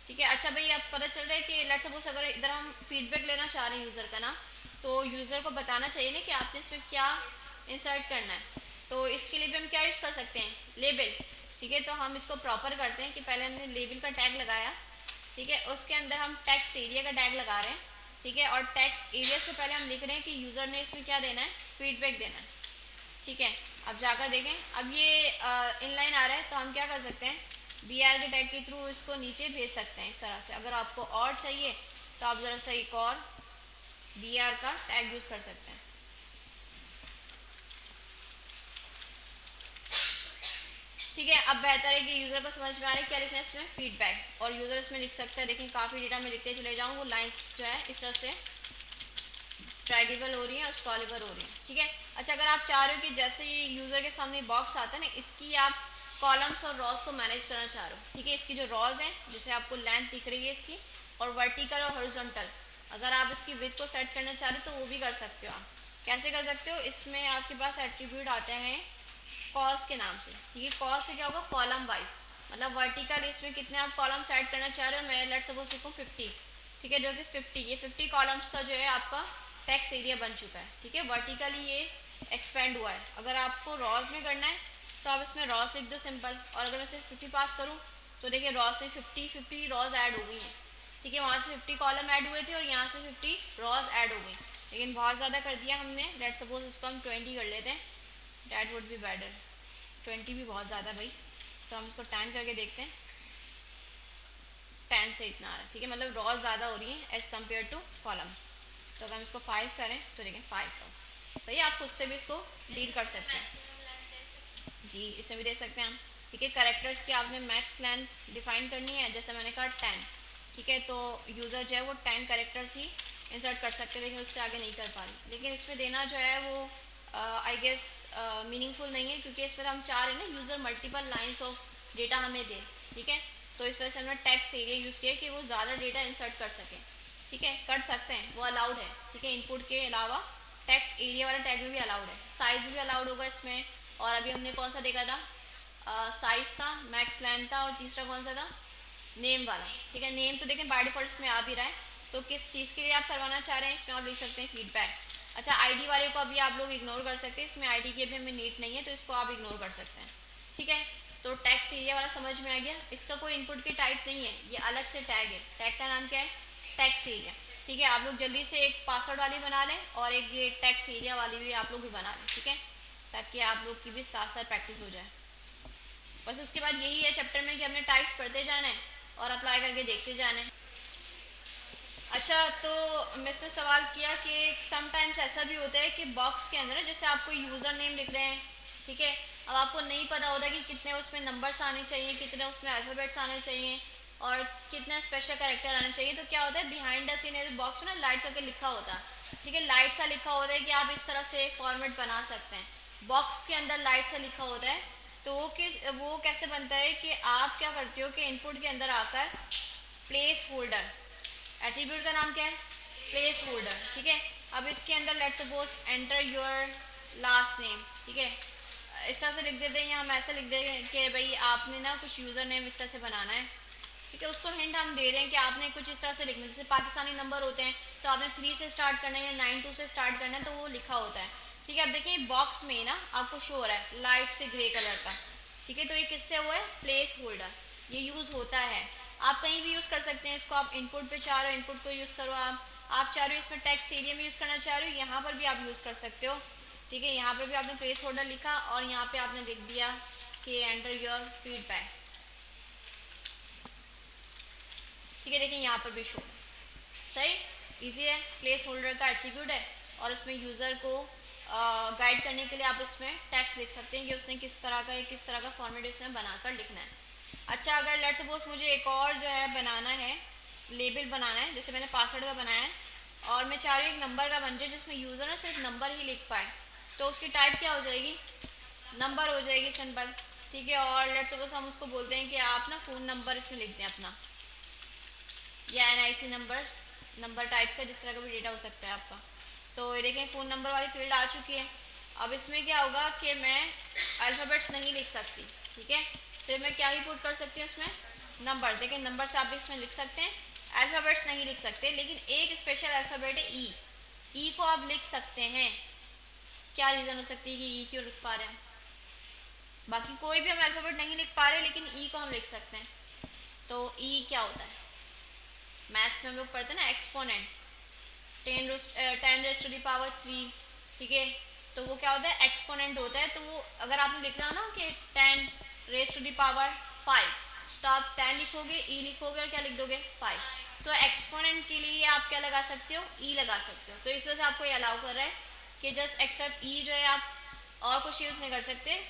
ठीक है, अच्छा भाई अब पता चल रहा है कि लेट्स सपोज अगर इधर हम फीडबैक लेना चाह रहे हैं यूज़र का ना, तो यूज़र को बताना चाहिए ना कि आपने इसमें क्या इंसर्ट करना है। तो इसके लिए भी हम क्या यूज़ कर सकते हैं, लेबल। ठीक है, तो हम इसको प्रॉपर करते हैं कि पहले हमने लेबल का टैग लगाया, ठीक है, उसके अंदर हम टेक्स्ट एरिया का टैग लगा रहे हैं। ठीक है, और टेक्स्ट एरिया से पहले हम लिख रहे हैं कि यूज़र ने इसमें क्या देना है, फीडबैक देना है। ठीक है, अब जाकर देखें, अब ये इनलाइन आ रहा है, तो हम क्या कर सकते हैं, बी आर के टैग के थ्रू इसको नीचे भेज सकते हैं इस तरह से। अगर आपको और चाहिए तो आप ज़रा सा एक और बी आर का टैग यूज़ कर सकते हैं। ठीक है, अब बेहतर है कि यूज़र को समझ में आ रहा है क्या लिखना है इसमें, फीडबैक, और यूज़र इसमें लिख सकता है। देखें काफ़ी डेटा में लिखते चले जाऊँ, वो लाइन्स जो है इस तरह से ड्रैगेबल हो रही है और स्क्रॉलेबल हो रही है। ठीक है, अच्छा अगर आप चाह रहे हो कि जैसे ये यूज़र के सामने बॉक्स आता है ना, इसकी आप कॉलम्स और रॉज को मैनेज करना चाह रहे हो। ठीक है, इसकी जो रॉज हैं जिससे आपको लेंथ दिख रही है इसकी, और वर्टिकल और हॉरिजॉन्टल, अगर आप इसकी विड्थ को सेट करना चाह रहे हो तो वो भी कर सकते हो। आप कैसे कर सकते हो, इसमें आपके पास एट्रीब्यूट आते हैं कॉल्स के नाम से। ठीक है, कॉल से क्या होगा, कॉलम वाइज। मतलब वर्टिकल इसमें कितने आप कॉलम्स ऐड करना चाह रहे हो, मैं लेट्स सपोज लिखूँ 50, ठीक है, जो कि 50, ये 50 कॉलम्स का जो है आपका टेक्स्ट एरिया बन चुका है, ठीक है, वर्टिकली ये एक्सपेंड हुआ है। अगर आपको रॉज में करना है तो आप इसमें रॉज लिख दो सिंपल, और अगर मैं सिर्फ 50 पास करूँ तो देखिए रॉज में 50 रॉज ऐड हो गई हैं, ठीक है, वहाँ से 50 कॉलम ऐड हुए थे और यहाँ से 50 रॉज ऐड हो गई, लेकिन बहुत ज़्यादा कर दिया हमने, लेट्स सपोज उसको हम 20 कर लेते हैं, डैट वुड बी बेटर, 20 भी बहुत ज़्यादा भाई, तो हम इसको 10 करके देखते हैं, 10 से इतना आ रहा है, ठीक है, मतलब रॉज ज़्यादा हो रही है एज़ कम्पेयर टू कॉलम्स। तो अगर हम इसको 5 करें तो देखें 5 रॉज, सही है, आप खुद से भी इसको डील कर सकते हैं जी, इसमें भी दे सकते हैं हम, ठीक है। कैरेक्टर्स की आपने मैक्स लेंथ डिफाइन करनी है, जैसे मैंने कहा 10, ठीक है, तो यूज़र जो है वो 10 कैरेक्टर्स ही इंसर्ट कर सकते हैं, लेकिन उससे आगे नहीं कर पा रही, लेकिन इसमें देना जो है वो आई गेस मीनिंगफुल नहीं है, क्योंकि इसमें हम चाह रहे हैं ना user multiple lines of data हमें दे, ठीक है, तो इस वजह से हमने टेक्स्ट एरिया यूज़ किया कि वो ज़्यादा डेटा इंसर्ट कर सकें, ठीक है, कर सकते हैं, वो अलाउड है, ठीक है, इनपुट के अलावा टेक्स्ट एरिया वाला टैग में भी अलाउड है, साइज़ भी अलाउड होगा इसमें, और अभी हमने कौन सा देखा था, साइज़ था, मैक्स लेंथ था, और तीसरा कौन सा था, नेम वाला, ठीक है, नेम तो देखें बाय डिफॉल्ट इसमें आ भी रहा है, तो किस चीज़ के लिए आप करवाना चाह रहे हैं इसमें आप लिख सकते हैं फीडबैक। अच्छा, आईडी वाले को अभी आप लोग इग्नोर कर सकते हैं, इसमें आईडी की अभी हमें नीड नहीं है, तो इसको आप इग्नोर कर सकते हैं, ठीक है। तो टेक्स्ट एरिया वाला समझ में आ गया, इसका कोई इनपुट की टाइप नहीं है, ये अलग से टैग है, टैग का नाम क्या है, टेक्स्ट एरिया, ठीक है। आप लोग जल्दी से एक पासवर्ड वाली बना लें और एक ये टेक्स्ट एरिया वाली भी आप लोग भी बना लें, ठीक है, ताकि आप लोग की भी साथ साथ प्रैक्टिस हो जाए। बस उसके बाद यही है चैप्टर में कि हमने टाइप्स पढ़ते जाना है और अप्लाई करके देखते जाना है। अच्छा, तो मुझसे सवाल किया कि समटाइम्स ऐसा भी होता है कि बॉक्स के अंदर जैसे आप कोई यूज़र नेम लिख रहे हैं, ठीक है, अब आपको नहीं पता होता कि कितने उसमें नंबर्स आने चाहिए, कितने उसमें अल्फ़ाबेट्स आने चाहिए और कितना स्पेशल कैरेक्टर आने चाहिए, तो क्या होता है बिहाइंड द सीन बॉक्स में ना लाइट करके लिखा होता है, ठीक है, लाइट सा लिखा होता है कि आप इस तरह से फॉर्मेट बना सकते हैं, बॉक्स के अंदर लाइट सा लिखा होता है, तो वो कैसे बनता है कि आप क्या करते हो कि इनपुट के अंदर आकर प्लेस होल्डर, एट्रीब्यूट का नाम क्या है, प्लेस होल्डर, ठीक है, अब इसके अंदर let's suppose enter your last name, ठीक है, इस तरह से लिख देते हैं, या हम ऐसे लिख देते हैं कि भाई आपने ना कुछ यूज़र नेम इस तरह से बनाना है, ठीक है, उसको हिंट हम दे रहे हैं कि आपने कुछ इस तरह से लिखना है, जैसे पाकिस्तानी नंबर होते हैं तो आपने 3 से स्टार्ट करना है या 92 से स्टार्ट करना है, तो वो लिखा होता है, ठीक है। अब देखिए बॉक्स में ना आपको शो हो रहा है लाइट से ग्रे कलर का, ठीक है, तो ये किससे हुआ है, प्लेस होल्डर, ये यूज़ होता है, आप कहीं भी यूज़ कर सकते हैं इसको, आप इनपुट पे चाह रहे हो इनपुट को यूज़ करो, आप चाह रहे हो इसमें टेक्स्ट एरिया में यूज़ करना चाह रहे हो, यहाँ पर भी आप यूज़ कर सकते हो, ठीक है, यहाँ पर भी आपने प्लेस होल्डर लिखा और यहाँ पे आपने लिख दिया कि एंटर योर फीडबैक, ठीक है, देखिए यहाँ पर भी शो, सही, इजी है, प्लेस होल्डर का एट्रीब्यूट है और उसमें यूज़र को गाइड करने के लिए आप इसमें टेक्स्ट लिख सकते हैं कि उसने किस तरह का फॉर्मेट इसमें बनाकर लिखना है। अच्छा, अगर लेट्स सपोज मुझे एक और जो है बनाना है, लेबल बनाना है, जैसे मैंने पासवर्ड का बनाया है और मैं चाह रही हूँ एक नंबर का बन जाए जिसमें यूज़र ना सिर्फ नंबर ही लिख पाए, तो उसकी टाइप क्या हो जाएगी, नंबर हो जाएगी सिंपल, ठीक है, और लेट्स सपोज हम उसको बोलते हैं कि आप ना फ़ोन नंबर इसमें लिख दें अपना, या NIC नंबर टाइप का जिस तरह का भी डेटा हो सकता है आपका, तो ये देखें फ़ोन नंबर वाली फील्ड आ चुकी है। अब इसमें क्या होगा कि मैं अल्फ़ाबेट्स नहीं लिख सकती, ठीक है, सिर्फ मैं क्या ही पुट कर सकती हूँ इसमें, नंबर, देखिए नंबर से आप इसमें लिख सकते हैं, अल्फ़ाबेट्स नहीं लिख सकते, लेकिन एक स्पेशल अल्फ़ाबेट है ई को आप लिख सकते हैं, क्या रीज़न हो सकती है कि ई क्यों लिख पा रहे हैं, बाकी कोई भी हम अल्फ़ाबेट नहीं लिख पा रहे लेकिन ई को हम लिख सकते हैं, तो ई क्या होता है, मैथ्स में हम लोग पढ़ते हैं ना exponent, 10 raise to the power 3, ठीक है, तो वो क्या होता है एक्सपोनेंट होता है, तो वो अगर आपने लिखना हो ना कि 10 रेज़ टू द पावर 5, तो आप 10 लिखोगे, ई लिखोगे और क्या लिख दोगे 5, तो एक्सपोनेंट के लिए आप क्या लगा सकते हो, ई लगा सकते हो, तो इस वजह से आपको ये अलाउ कर रहा है कि जस्ट एक्सेप्ट ई जो है आप और कुछ यूज़ नहीं कर सकते,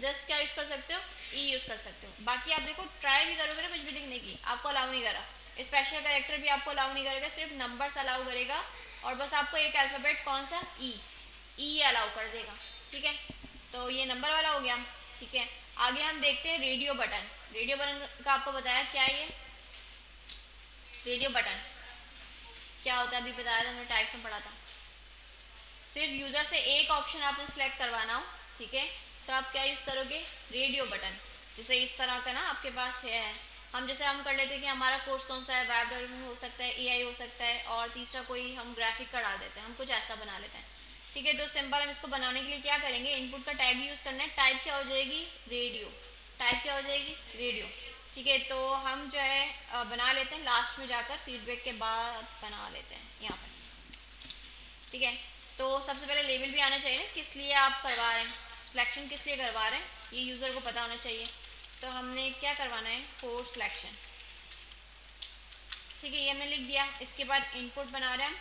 जस्ट क्या यूज़ कर सकते हो, ई यूज़ कर सकते हो, बाकी आप देखो ट्राई भी करोगे ना कुछ भी लिखने की आपको अलाउ नहीं करा, स्पेशल कैरेक्टर भी आपको अलाउ नहीं करेगा, सिर्फ नंबर्स अलाउ करेगा और बस आपको एक अल्फ़ाबेट कौन सा ई अलाउ कर देगा, ठीक है, तो ये नंबर वाला हो गया, ठीक है। आगे हम देखते हैं रेडियो बटन का आपको बताया क्या है, ये रेडियो बटन क्या होता है अभी बताया था, हमने टाइप्स में पढ़ा था, सिर्फ यूज़र से एक ऑप्शन आपने सेलेक्ट करवाना हो, ठीक है, तो आप क्या यूज़ करोगे रेडियो बटन, जैसे इस तरह का ना आपके पास है, हम जैसे हम कर लेते हैं कि हमारा कोर्स कौन सा है, वेब डेवलपमेंट हो सकता है, एआई हो सकता है, और तीसरा कोई हम ग्राफिक का डाल देते हैं, हम कुछ ऐसा बना लेते हैं। ठीक है, तो सिंपल हम इसको बनाने के लिए क्या करेंगे, इनपुट का टाइप यूज़ करना है। टाइप क्या हो जाएगी, रेडियो। टाइप क्या हो जाएगी, रेडियो। ठीक है, तो हम जो है बना लेते हैं, लास्ट में जाकर फीडबैक के बाद बना लेते हैं यहाँ पर। ठीक है, तो सबसे पहले लेबल भी आना चाहिए ना, किस लिए आप करवा रहे हैं, सिलेक्शन किस लिए करवा रहे हैं, ये यूज़र को पता होना चाहिए। तो हमने क्या करवाना है, कोर्स सिलेक्शन। ठीक है, ये हमने लिख दिया। इसके बाद इनपुट बना रहे हैं।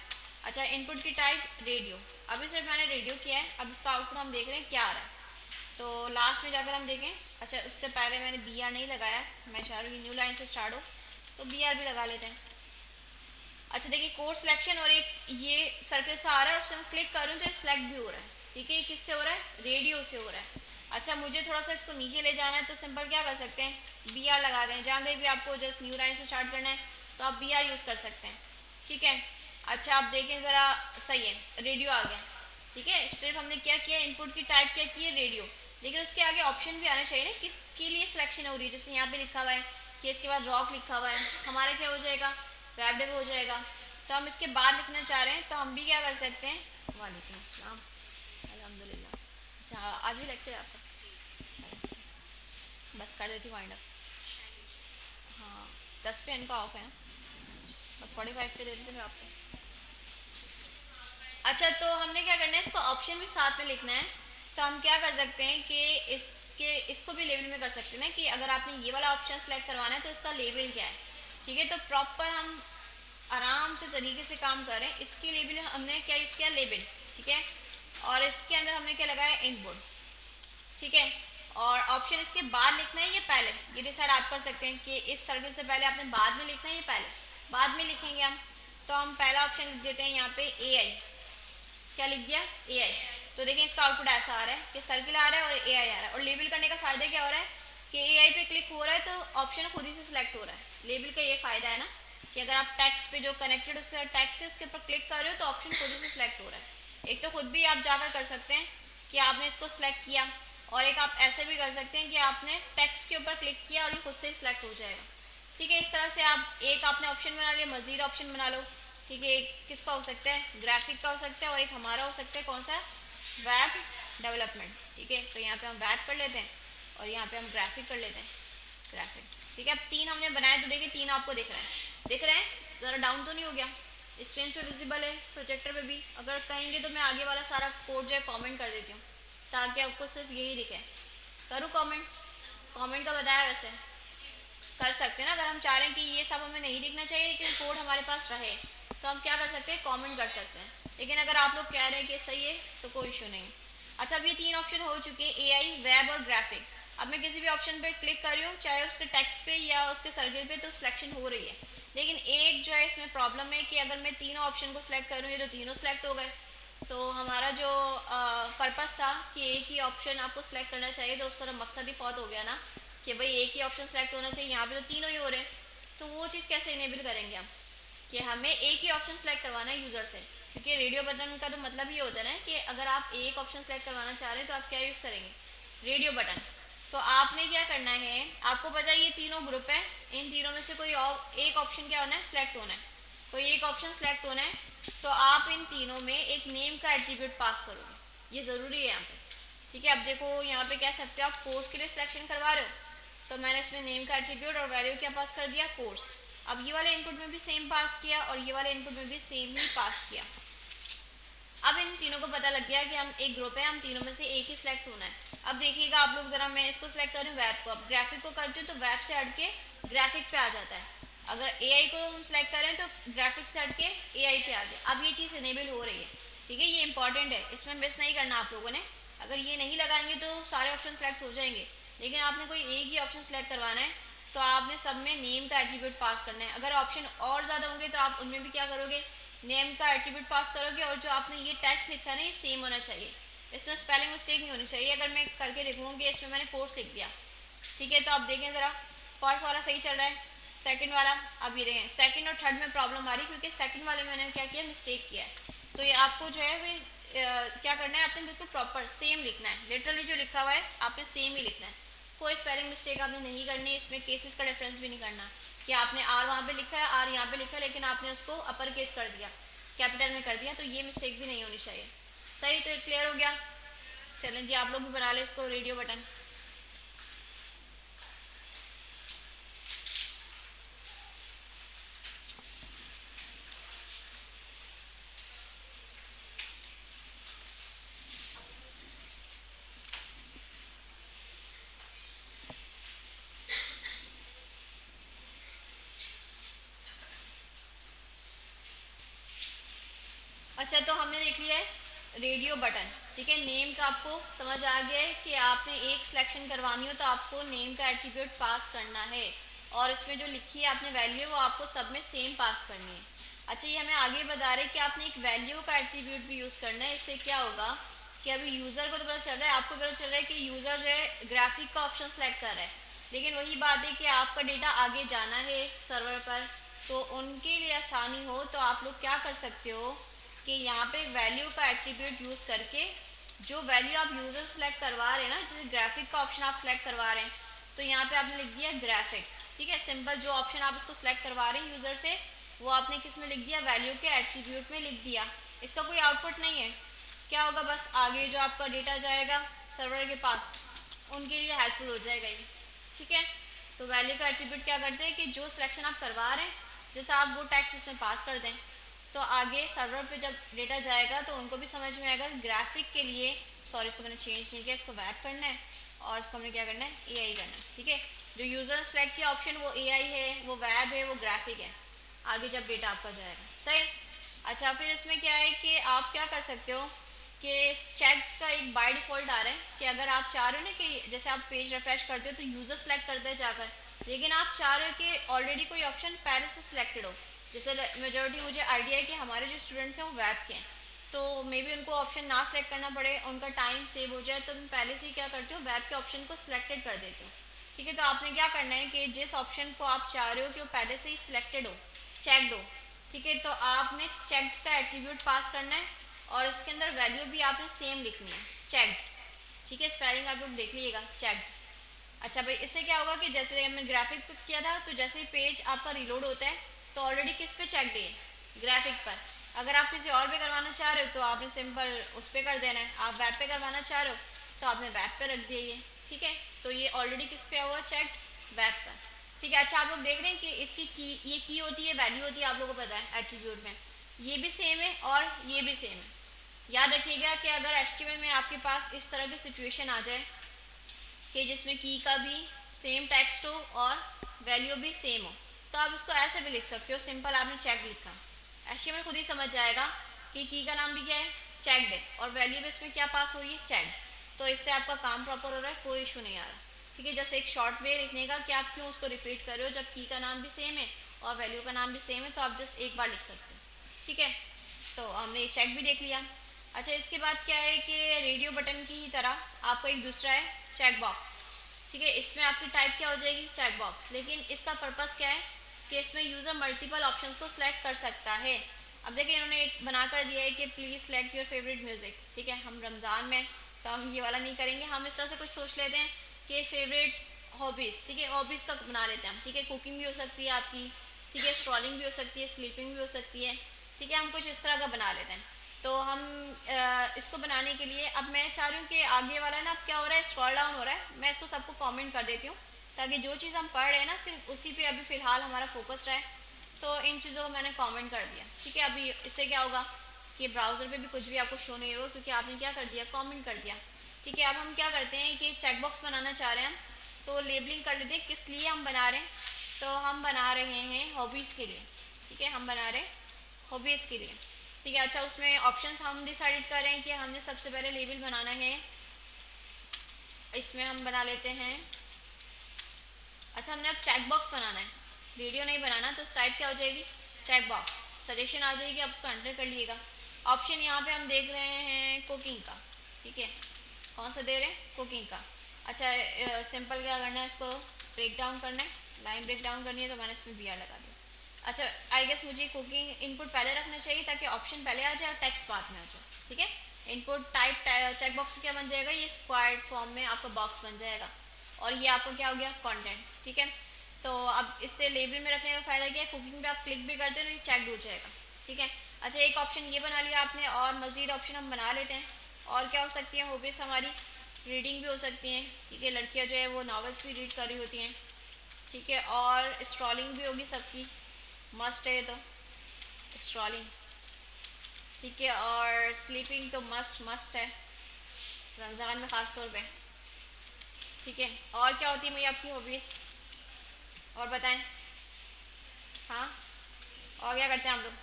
अच्छा, इनपुट की टाइप रेडियो। अभी सिर्फ मैंने रेडियो किया है, अब इसका आउटपुट हम देख रहे हैं क्या आ रहा है। तो लास्ट में जाकर हम देखें। अच्छा, उससे पहले मैंने बी आर नहीं लगाया, मैं चाह रही हूँ न्यू लाइन से स्टार्ट हो, तो बी आर भी लगा लेते हैं। अच्छा देखिए, कोर्स सिलेक्शन और एक ये सर्कल सा आ रहा है, उससे मैं क्लिक कर रही हूँ तो सिलेक्ट भी हो रहा है। ठीक है, ये किससे हो रहा है, रेडियो से हो रहा है। अच्छा, मुझे थोड़ा सा इसको नीचे ले जाना है, तो सिंपल क्या कर सकते हैं, बी आर लगा दें। जहाँ कहीं भी आपको जस्ट न्यू लाइन से स्टार्ट करना है तो आप बी आर यूज़ कर सकते हैं। ठीक है, अच्छा आप देखें ज़रा, सही है, रेडियो आ गया। ठीक है, सिर्फ हमने क्या किया, इनपुट की टाइप क्या की है, रेडियो। लेकिन उसके आगे ऑप्शन भी आने चाहिए ना, किसके लिए सिलेक्शन हो रही है। जैसे यहाँ पे लिखा हुआ है कि इसके बाद रॉक लिखा हुआ है, हमारा क्या हो जाएगा, वेब डेव हो जाएगा। तो हम इसके बाद लिखना चाह रहे हैं, तो हम भी क्या कर सकते हैं, वालेकुम अस्सलाम, अल्हम्दुलिल्लाह। अच्छा, आज भी लेक्चर है आपका, बस कर देती वाइंड अप। हाँ, 10 पे इनका ऑफ है ना, बस 45 पे दे देते फिर आपको। अच्छा, तो हमने क्या करना है, इसको ऑप्शन भी साथ में लिखना है। तो हम क्या कर सकते हैं कि इसको भी लेबल में कर सकते हैं ना, कि अगर आपने ये वाला ऑप्शन सेलेक्ट करवाना है तो इसका लेबल क्या है। ठीक है, तो प्रॉपर हम आराम से तरीके से काम कर रहे हैं। इसके लेबल हमने क्या यूज़ किया, लेबल। ठीक है, और इसके अंदर हमने क्या लगाया, इनपुट। ठीक है, और ऑप्शन इसके बाद लिखना है या पहले, ये डिसाइड आप कर सकते हैं कि इस सर्कल से पहले आपने बाद में लिखना है या पहले। बाद में लिखेंगे हम, तो हम पहला ऑप्शन लिख देते हैं यहाँ पे ए आई। क्या लिख दिया, ए आई। तो देखें इसका आउटपुट ऐसा आ रहा है कि सर्किल आ रहा है और ए आई आ रहा है। और लेबल करने का फ़ायदा क्या हो रहा है कि ए आई पे क्लिक हो रहा है तो ऑप्शन खुद ही से सिलेक्ट हो रहा है। लेबल का ये फ़ायदा है ना, कि अगर आप टैक्स पे जो कनेक्टेड उसके टैक्स है उसके ऊपर क्लिक कर रहे हो तो ऑप्शन खुद ही से सिलेक्ट हो रहा है। एक तो खुद भी आप जाकर कर सकते हैं कि आपने इसको सिलेक्ट किया, और एक आप ऐसे भी कर सकते हैं कि आपने टैक्स के ऊपर क्लिक किया और ये खुद से ही सिलेक्ट हो जाएगा। ठीक है, इस तरह से आप एक आपने ऑप्शन बना लिया, मज़ीद ऑप्शन बना लो। ठीक है, एक किसका हो सकता है, ग्राफिक का हो सकता है, और एक हमारा हो सकता है कौन सा, वेब डेवलपमेंट। ठीक है, तो यहाँ पे हम वेब कर लेते हैं और यहाँ पे हम ग्राफिक कर लेते हैं, ग्राफिक। ठीक है, अब 3 हमने बनाए, तो देखिए 3 आपको दिख रहे हैं, दिख रहे हैं, ज़रा डाउन तो नहीं हो गया, स्क्रीन पे विजिबल है, प्रोजेक्टर पे भी। अगर कहेंगे तो मैं आगे वाला सारा कोड जो है कॉमेंट कर देती हूँ, ताकि आपको सिर्फ यही दिखे। करूँ कॉमेंट, कॉमेंट का बताया वैसे कर सकते हैं ना। अगर हम चाह रहे हैं कि ये सब हमें नहीं लिखना चाहिए लेकिन कोड हमारे पास रहे, तो हम क्या कर सकते हैं, कमेंट कर सकते हैं। लेकिन अगर आप लोग कह रहे हैं कि सही है तो कोई इशू नहीं। अच्छा, अब ये 3 ऑप्शन हो चुके हैं, एआई, वेब और ग्राफिक। अब मैं किसी भी ऑप्शन पे क्लिक कर रही हूँ, चाहे उसके टेक्स्ट पे या उसके सर्किल पे, तो सिलेक्शन हो रही है। लेकिन एक जो है इसमें प्रॉब्लम है कि अगर मैं तीनों ऑप्शन को सिलेक्ट करूँ, ये तो तीनों सिलेक्ट हो गए, तो हमारा जो पर्पस था कि एक ही ऑप्शन आपको सिलेक्ट करना चाहिए, तो उसका तो मकसद ही बहुत हो गया ना, कि भाई एक ही ऑप्शन सेलेक्ट होना चाहिए। यहाँ पे तो तीनों ही हो रहे हैं, तो वो चीज़ कैसे इनेबल करेंगे हम, कि हमें एक ही ऑप्शन सेलेक्ट करवाना है यूज़र से। क्योंकि रेडियो बटन का तो मतलब ये होता है ना कि अगर आप एक ऑप्शन सेलेक्ट करवाना चाह रहे हैं तो आप क्या यूज़ करेंगे, रेडियो बटन। तो आपने क्या करना है, आपको पता है ये तीनों ग्रुप है, इन तीनों में से कोई एक ऑप्शन क्या होना है, सिलेक्ट होना है, कोई एक ऑप्शन सेलेक्ट होना है। तो आप इन तीनों में एक नेम का एट्रीब्यूट पास करोगे, ये ज़रूरी है यहाँ पे। ठीक है, अब देखो यहाँ पे कह सकते हो आप कोर्स के लिए सिलेक्शन करवा रहे हो, तो मैंने इसमें नेम का एट्रीब्यूट और वैल्यू क्या पास कर दिया, कोर्स। अब ये वाले इनपुट में भी सेम पास किया और ये वाले इनपुट में भी सेम ही पास किया। अब इन तीनों को पता लग गया कि हम एक ग्रुप है, हम तीनों में से एक ही सिलेक्ट होना है। अब देखिएगा आप लोग ज़रा, मैं इसको सिलेक्ट कर रही हूँ वेब को, अब ग्राफिक को करती हूँ तो वेब से हट के ग्राफिक पे आ जाता है। अगर एआई को हम सिलेक्ट करें तो ग्राफिक से हट के एआई पे आ गया। अब ये चीज़ इनेबल हो रही है। ठीक है, ये इंपॉर्टेंट है, इसमें मिस नहीं करना आप लोगों ने। अगर ये नहीं लगाएंगे तो सारे ऑप्शन सेलेक्ट हो जाएंगे, लेकिन आपने कोई एक ही ऑप्शन सेलेक्ट करवाना है, तो आपने सब में नेम का एट्रीब्यूट पास करना है। अगर ऑप्शन और ज़्यादा होंगे तो आप उनमें भी क्या करोगे, नेम का एट्रीब्यूट पास करोगे, और जो आपने ये टैक्स लिखा है ना, ये सेम होना चाहिए, इसमें स्पेलिंग मिस्टेक नहीं होनी चाहिए। अगर मैं करके लिखूँगी, इसमें मैंने कोर्स लिख दिया, ठीक है, तो आप देखें ज़रा, फर्स्ट वाला सही चल रहा है, सेकंड वाला, अब ये देखें सेकंड और थर्ड में प्रॉब्लम आ रही, क्योंकि सेकंड वाले में मैंने क्या किया, मिस्टेक किया है। तो ये आपको जो है वे क्या करना है, आपने बिल्कुल प्रॉपर सेम लिखना है, लिटरली जो लिखा हुआ है आपने सेम ही लिखना है। कोई स्पेलिंग मिस्टेक आपने नहीं करनी, इसमें केसेस का डिफरेंस भी नहीं करना कि आपने आर वहाँ पे लिखा है, आर यहाँ पे लिखा है, लेकिन आपने उसको अपर केस कर दिया, कैपिटल में कर दिया, तो ये मिस्टेक भी नहीं होनी चाहिए। सही, तो क्लियर हो गया। चलें जी, आप लोग भी बना लें इसको रेडियो बटन। अच्छा, तो हमने देख लिया है रेडियो बटन, ठीक है। नेम का आपको समझ आ गया है कि आपने एक सिलेक्शन करवानी हो तो आपको नेम का एट्रीब्यूट पास करना है, और इसमें जो लिखी है आपने वैल्यू वो आपको सब में सेम पास करनी है। अच्छा, ये हमें आगे बता रहे हैं कि आपने एक वैल्यू का एट्रीब्यूट भी यूज़ करना है। इससे क्या होगा कि अभी यूज़र को तो पता चल रहा है, आपको पता चल रहा है कि यूज़र जो है ग्राफिक का ऑप्शन सेलेक्ट कर रहा है, लेकिन वही बात है कि आपका डेटा आगे जाना है सर्वर पर, तो उनके लिए आसानी हो तो आप लोग क्या कर सकते हो कि यहाँ पे वैल्यू का एट्रीब्यूट यूज़ करके जो वैल्यू आप यूज़र सेलेक्ट करवा रहे हैं ना, जैसे ग्राफिक का ऑप्शन आप सेलेक्ट करवा रहे हैं, तो यहाँ पे आपने लिख दिया ग्राफिक, ठीक है। सिंपल जो ऑप्शन आप इसको सेलेक्ट करवा रहे हैं यूज़र से, वो आपने किस में लिख दिया, वैल्यू के एट्रीब्यूट में लिख दिया। इसका कोई आउटपुट नहीं है, क्या होगा, बस आगे जो आपका डेटा जाएगा सर्वर के पास उनके लिए हेल्पफुल हो जाएगा ये, ठीक है। तो वैल्यू का एट्रीब्यूट क्या करते हैं कि जो सिलेक्शन आप करवा रहे हैं, जैसे आप वो टैक्स इसमें पास कर दें, तो आगे सर्वर पे जब डेटा जाएगा तो उनको भी समझ में आएगा। ग्राफिक के लिए, सॉरी इसको मैंने चेंज नहीं किया, इसको वेब करना है और इसको हमने क्या करना है, एआई करना है, ठीक है। जो यूज़र ने सेलेक्ट किया ऑप्शन वो एआई है, वो वेब है, वो ग्राफिक है, आगे जब डेटा आपका जाएगा। सही। अच्छा, फिर इसमें क्या है कि आप क्या कर सकते हो कि चेक का एक बाय डिफ़ॉल्ट आ रहा है कि अगर आप चाह रहे हो ना कि जैसे आप पेज रिफ्रेश करते हो तो यूज़र सेलेक्ट करते हैं जाकर, लेकिन आप चाह रहे हो कि ऑलरेडी कोई ऑप्शन पहले से सिलेक्टेड हो। जैसे मेजॉरिटी मुझे आइडिया है कि हमारे जो स्टूडेंट्स हैं वो वेब के हैं, तो मे बी उनको ऑप्शन ना सेलेक्ट करना पड़े, उनका टाइम सेव हो जाए, तो तुम पहले से ही क्या करते हो, वेब के ऑप्शन को सिलेक्टेड कर देते हो, ठीक है। तो आपने क्या करना है कि जिस ऑप्शन को आप चाह रहे हो कि वो पहले से ही सिलेक्टेड हो, चेकड हो, ठीक है, तो आपने चेक का एट्रीब्यूट पास करना है और इसके अंदर वैल्यू भी आपने सेम लिखनी है, चेकड, ठीक है। स्पेलिंग आप लोग देख लीजिएगा, चेकड। अच्छा भाई, इससे क्या होगा कि जैसे हमने ग्राफिक पे किया था, तो जैसे ही पेज आपका रिलोड होता है तो ऑलरेडी किस पे चेक है, ग्राफिक पर। अगर आप किसी और पे करवाना चाह रहे हो तो आपने सिंपल उस पर कर देना है, आप वेब पे करवाना चाह रहे हो तो आपने वेब पे रख दिया ये, ठीक है। तो ये ऑलरेडी किस पे हुआ, चेक वेब पर, ठीक है। अच्छा, आप लोग देख रहे हैं कि इसकी की, ये की होती है, वैल्यू होती है, आप लोगों को पता है एट्रीब्यूट में, ये भी सेम है और ये भी सेम है। याद रखिएगा कि अगर एचटीएमएल में आपके पास इस तरह की सिचुएशन आ जाए कि जिसमें की का भी सेम टेक्स्ट हो और वैल्यू भी सेम हो, तो आप इसको ऐसे भी लिख सकते हो, सिंपल आपने चेक लिखा, एचटीएमएल खुद ही समझ जाएगा कि की का नाम भी क्या है, चेक है, और वैल्यू भी इसमें क्या पास हो रही है, चेक। तो इससे आपका काम प्रॉपर हो रहा है, कोई इशू नहीं आ रहा, ठीक है। जैसे एक शॉर्ट वे लिखने का कि आप क्यों उसको रिपीट कर रहे हो, जब की का नाम भी सेम है और वैल्यू का नाम भी सेम है, तो आप जस्ट एक बार लिख सकते हो, ठीक है। तो हमने चेक भी देख लिया। अच्छा, इसके बाद क्या है कि रेडियो बटन की ही तरह आपका एक दूसरा है चेक बॉक्स, ठीक है। इसमें आपकी टाइप क्या हो जाएगी, चेक बॉक्स, लेकिन इसका पर्पस क्या है कि इसमें यूज़र मल्टीपल ऑप्शंस को सिलेक्ट कर सकता है। अब देखिए, इन्होंने एक बना कर दिया है कि please select your favourite music, ठीक है। हम रमज़ान में तो हम ये वाला नहीं करेंगे, हम इस तरह से कुछ सोच लेते हैं कि फेवरेट हॉबीज़, ठीक है, हॉबीज़ का बना लेते हैं हम, ठीक है। कुकिंग भी हो सकती है आपकी, ठीक है, स्क्रॉलिंग भी हो सकती है, स्लीपिंग भी हो सकती है, ठीक है। हम कुछ इस तरह का बना लेते हैं। तो हम इसको बनाने के लिए अब मैं चाह रही हूँ कि आगे वाला ना, अब क्या हो रहा है, स्क्रॉल डाउन हो रहा है, मैं इसको सबको कमेंट कर देती हूँ ताकि जो चीज़ हम पढ़ रहे हैं ना सिर्फ उसी पे अभी फ़िलहाल हमारा फोकस रहे। तो इन चीज़ों को मैंने कमेंट कर दिया, ठीक है। अभी इससे क्या होगा कि ब्राउज़र पे भी कुछ भी आपको शो नहीं होगा क्योंकि आपने क्या कर दिया, कमेंट कर दिया, ठीक है। अब हम क्या करते हैं कि चेक बॉक्स बनाना चाह रहे हैं हम, तो लेबलिंग कर लेते हैं किस लिए हम बना रहे हैं। तो हम बना रहे हैं हॉबीज़ के लिए, ठीक है, हम बना रहे हैं हॉबीज़ के लिए, ठीक है। अच्छा, उसमें ऑप्शंस हम डिसाइड कर रहे हैं कि हमने सबसे पहले लेबल बनाना है, इसमें हम बना लेते हैं। अच्छा, हमने अब चेक बॉक्स बनाना है, रेडियो नहीं बनाना, तो टाइप क्या हो जाएगी, चेक बॉक्स, सजेशन आ जाएगी, आप उसको एंटर कर लिएगा। ऑप्शन यहाँ पे हम देख रहे हैं कुकिंग का, ठीक है, कौन सा दे रहे हैं, कुकिंग का। अच्छा, सिंपल क्या करना है, इसको ब्रेक डाउन करना है, लाइन ब्रेक डाउन करनी है, तो मैंने इसमें BR लगा दिया। अच्छा, आई गेस मुझे कुकिंग इनपुट पहले रखना चाहिए ताकि ऑप्शन पहले आ जाए और टेक्स्ट बाद में आ जाए, ठीक है। इनपुट टाइप चेक बॉक्स क्या बन जाएगा, ये स्क्वायर्ड फॉर्म में आपका बॉक्स बन जाएगा, और ये आपका क्या हो गया, कंटेंट। ठीक है, तो अब इससे लेबल में रखने का फ़ायदा क्या है, कुकिंग पे आप क्लिक भी करते हैं तो ये चेक हो जाएगा। ठीक है, अच्छा एक ऑप्शन ये बना लिया आपने, और मज़ीद ऑप्शन हम बना लेते हैं। और क्या हो सकती है हॉबीज़ हमारी, रीडिंग भी हो सकती हैं। ठीक है, लड़कियाँ जो है वो नॉवेल्स भी रीड कर रही होती हैं। ठीक है, और स्क्रॉलिंग भी होगी सबकी, मस्ट है तो स्क्रॉलिंग। ठीक है, और स्लीपिंग तो मस्ट मस्ट है रमज़ान में ख़ास तौर पे। ठीक है, और क्या होती है भैया आपकी हॉबीज़, और बताएं। हाँ, और क्या करते हैं आप लोग,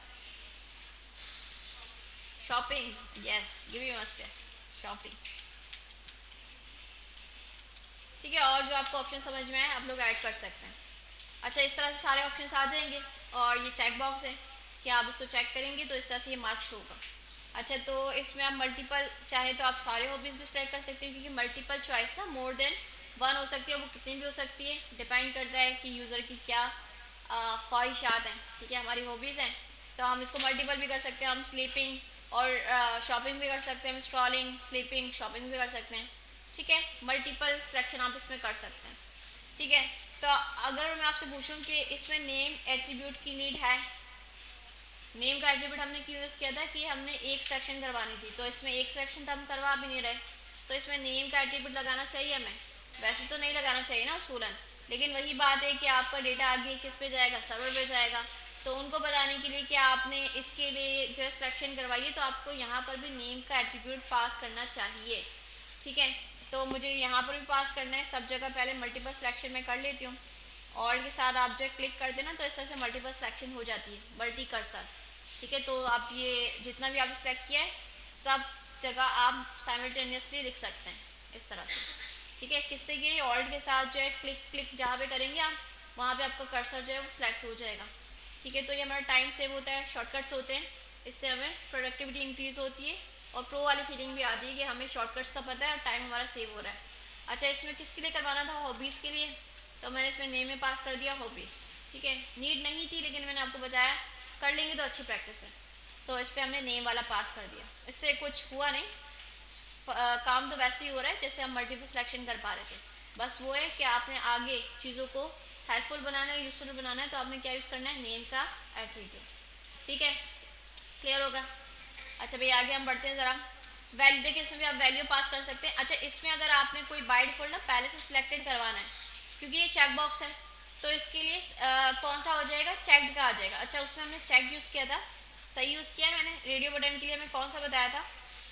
शॉपिंग, यस ये भी मस्ट है, शॉपिंग। ठीक है, और जो आपको ऑप्शन समझ में आए आप लोग ऐड कर सकते हैं। अच्छा, इस तरह से सारे ऑप्शंस आ जाएंगे, और ये चेक बॉक्स है कि आप इसको चेक करेंगे तो इस तरह से ये मार्क शो होगा। अच्छा, तो इसमें आप मल्टीपल चाहे तो आप सारे हॉबीज़ भी सिलेक्ट कर सकते हैं, क्योंकि मल्टीपल चॉइस ना मोर देन वन हो सकती है, वो कितनी भी हो सकती है, डिपेंड करता है कि यूज़र की क्या ख्वाहिशात हैं। ठीक है, हमारी हॉबीज़ हैं तो हम इसको मल्टीपल भी कर सकते हैं, हम स्लीपिंग और शॉपिंग भी कर सकते हैं, हम स्क्रॉलिंग स्लीपिंग शॉपिंग भी कर सकते हैं। ठीक है, मल्टीपल सिलेक्शन आप इसमें कर सकते हैं। ठीक है, तो अगर मैं आपसे पूछूं कि इसमें नेम एट्रीब्यूट की नीड है, नेम का एट्रीब्यूट हमने क्यों यूज़ किया था कि हमने एक सिलेक्शन करवानी थी, तो इसमें एक सिलेक्शन तो हम करवा भी नहीं रहे, तो इसमें नेम का एट्रीब्यूट लगाना चाहिए हमें। वैसे तो नहीं लगाना चाहिए ना उसूलन, लेकिन वही बात है कि आपका डेटा आगे किस पे जाएगा, सर्वर पे जाएगा, तो उनको बताने के लिए कि आपने इसके लिए जो है सिलेक्शन करवाई है, तो आपको यहाँ पर भी नेम का एट्रीब्यूट पास करना चाहिए। ठीक है, तो मुझे यहाँ पर भी पास करना है, सब जगह पहले मल्टीपल सिलेक्शन में कर लेती हूँ, और के साथ आप जो है क्लिक कर देना तो इस तरह से मल्टीपल सिलेक्शन हो जाती है, मल्टी कर्सर। ठीक है, तो आप ये जितना भी आपने सेलेक्ट किया है सब जगह आप साइमल्टेनियसली लिख सकते हैं इस तरह से। ठीक है, किससे कि ऑल्ट के साथ जो है क्लिक क्लिक जहाँ पे करेंगे आप वहाँ पे आपका कर्सर जो है वो सिलेक्ट हो जाएगा। ठीक है, तो ये हमारा टाइम सेव होता है, शॉर्टकट्स होते हैं, इससे हमें प्रोडक्टिविटी इंक्रीज़ होती है, और प्रो वाली फीलिंग भी आती है कि हमें शॉर्टकट्स का पता है और टाइम हमारा सेव हो रहा है। अच्छा, इसमें किसके लिए करवाना था, हॉबीज़ के लिए, तो मैंने इसमें नेम में पास कर दिया हॉबीज़। ठीक है, नीड नहीं थी लेकिन मैंने आपको बताया कर लेंगे तो अच्छी प्रैक्टिस है, तो इस पर हमने नेम वाला पास कर दिया। इससे कुछ हुआ नहीं, काम तो वैसे ही हो रहा है जैसे हम मल्टीपल सिलेक्शन कर पा रहे थे, बस वो है कि आपने आगे चीज़ों को हेल्पफुल बनाना है, यूजफुल बनाना है, तो आपने क्या यूज़ करना है, नेम का एट्रीब्यूट। ठीक है, क्लियर होगा। अच्छा भैया आगे हम बढ़ते हैं ज़रा। वैल्यू देखिए, इसमें भी आप वैल्यू पास कर सकते हैं। अच्छा, इसमें अगर आपने कोई बाय डिफॉल्ट ना पहले से सिलेक्टेड करवाना है, क्योंकि ये चेक बॉक्स है, तो इसके लिए कौन सा हो जाएगा, चेक्ड का आ जाएगा। अच्छा, उसमें हमने चेक यूज़ किया था, सही यूज़ किया है मैंने। रेडियो बटन के लिए हमें कौन सा बताया था,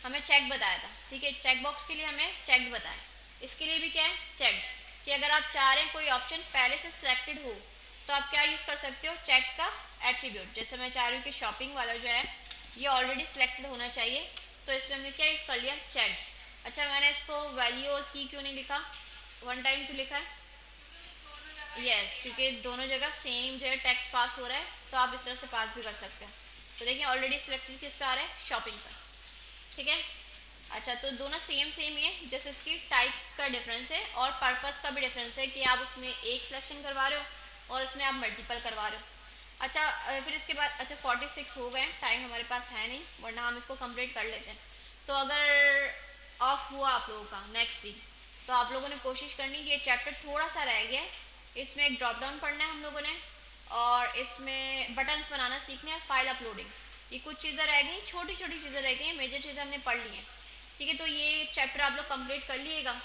हमें चेक बताया था। ठीक है, चेक बॉक्स के लिए हमें चेक बताया, इसके लिए भी क्या है, चेक। कि अगर आप चाह रहे हैं कोई ऑप्शन पहले से सिलेक्टेड हो तो आप क्या यूज़ कर सकते हो, चेक का एट्रीब्यूट। जैसे मैं चाह रही हूँ कि शॉपिंग वाला जो है ये ऑलरेडी सिलेक्टेड होना चाहिए, तो इसमें हमने क्या यूज़ कर लिया, चेक। अच्छा, मैंने इसको वैल्यू और की क्यों नहीं लिखा, वन टाइम क्यों लिखा है, यस क्योंकि दोनों जगह सेम जो है टेक्स्ट पास हो रहा है, तो आप इस तरह से पास भी कर सकते हैं। तो देखिए ऑलरेडी सिलेक्टेड किस पे आ रहा है, शॉपिंग पर। ठीक है, अच्छा तो दोनों सेम सेम ही है, जैसे इसकी टाइप का डिफरेंस है और पर्पस का भी डिफरेंस है कि आप उसमें एक सिलेक्शन करवा रहे हो और इसमें आप मल्टीपल करवा रहे हो। अच्छा फिर इसके बाद, अच्छा 46 हो गए, टाइम हमारे पास है नहीं वरना हम इसको कंप्लीट कर लेते हैं। तो अगर ऑफ हुआ आप लोगों का नेक्स्ट वीक, तो आप लोगों ने कोशिश करनी कि ये चैप्टर थोड़ा सा रह गया है, इसमें एक ड्रॉप डाउन पढ़ना है हम लोगों ने, और इसमें बटन्स बनाना सीखने हैं, फाइल अपलोडिंग, ये कुछ चीज़ें रह गई, छोटी छोटी चीज़ें रह गई, मेजर चीज़ें हमने पढ़ ली हैं। ठीक है, तो ये चैप्टर आप लोग कंप्लीट कर लिएगा।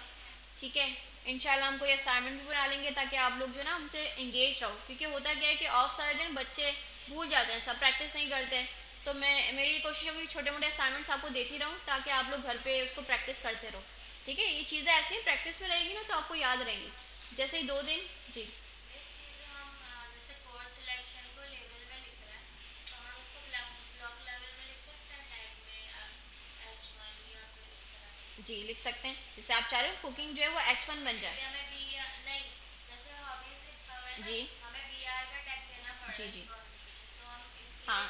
ठीक है, इंशाल्लाह हम कोई असाइनमेंट भी बना लेंगे ताकि आप लोग जो ना हमसे इंगेज रहो, क्योंकि होता क्या है कि ऑफ सारे दिन बच्चे भूल जाते हैं, सब प्रैक्टिस नहीं करते हैं। तो मेरी कोशिश होगी छोटे मोटे असाइनमेंट्स आपको देती रहूँ ताकि आप लोग घर पे उसको प्रैक्टिस करते रहो। ठीक है, ये चीज़ें ऐसी प्रैक्टिस में रहेगी ना तो आपको याद रहेंगी। जैसे ही 2 दिन जी जी लिख सकते हैं, जैसे आप चाह रहे हो कुकिंग जो है वो H1 बन जाए। जी जी जी हाँ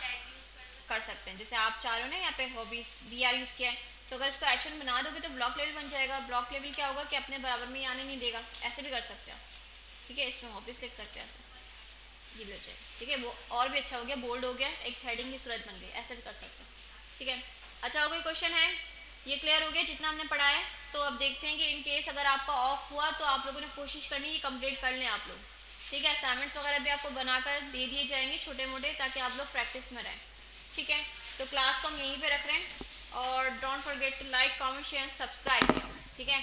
कर सकते हैं, जैसे आप चाह रहे हो ना यहाँ पे हॉबीज BR यूज़ किया है, तो अगर इसको H1 बना दोगे तो ब्लॉक लेवल बन जाएगा। ब्लॉक लेवल क्या होगा कि अपने बराबर में ही आने नहीं देगा, ऐसे भी कर सकते हो। ठीक है, इसमें हॉबीज लिख सकते हैं ऐसे, ये भी हो जाएगा। ठीक है, वो और भी अच्छा हो गया, बोल्ड हो गया, एक हेडिंग की सूरत बन गई, ऐसे भी कर सकते हैं। ठीक है, अच्छा और कोई क्वेश्चन है, ये क्लियर हो गया जितना हमने पढ़ा है। तो अब देखते हैं कि इन केस अगर आपका ऑफ हुआ तो आप लोगों ने कोशिश करनी है कंप्लीट कर लें आप लोग, ठीक है। असाइनमेंट्स वगैरह भी आपको बनाकर दे दिए जाएंगे छोटे मोटे, ताकि आप लोग प्रैक्टिस में रहें, ठीक है। तो क्लास को हम यहीं पे रख रहे हैं और don't forget to like, comment, share, subscribe, ठीक है।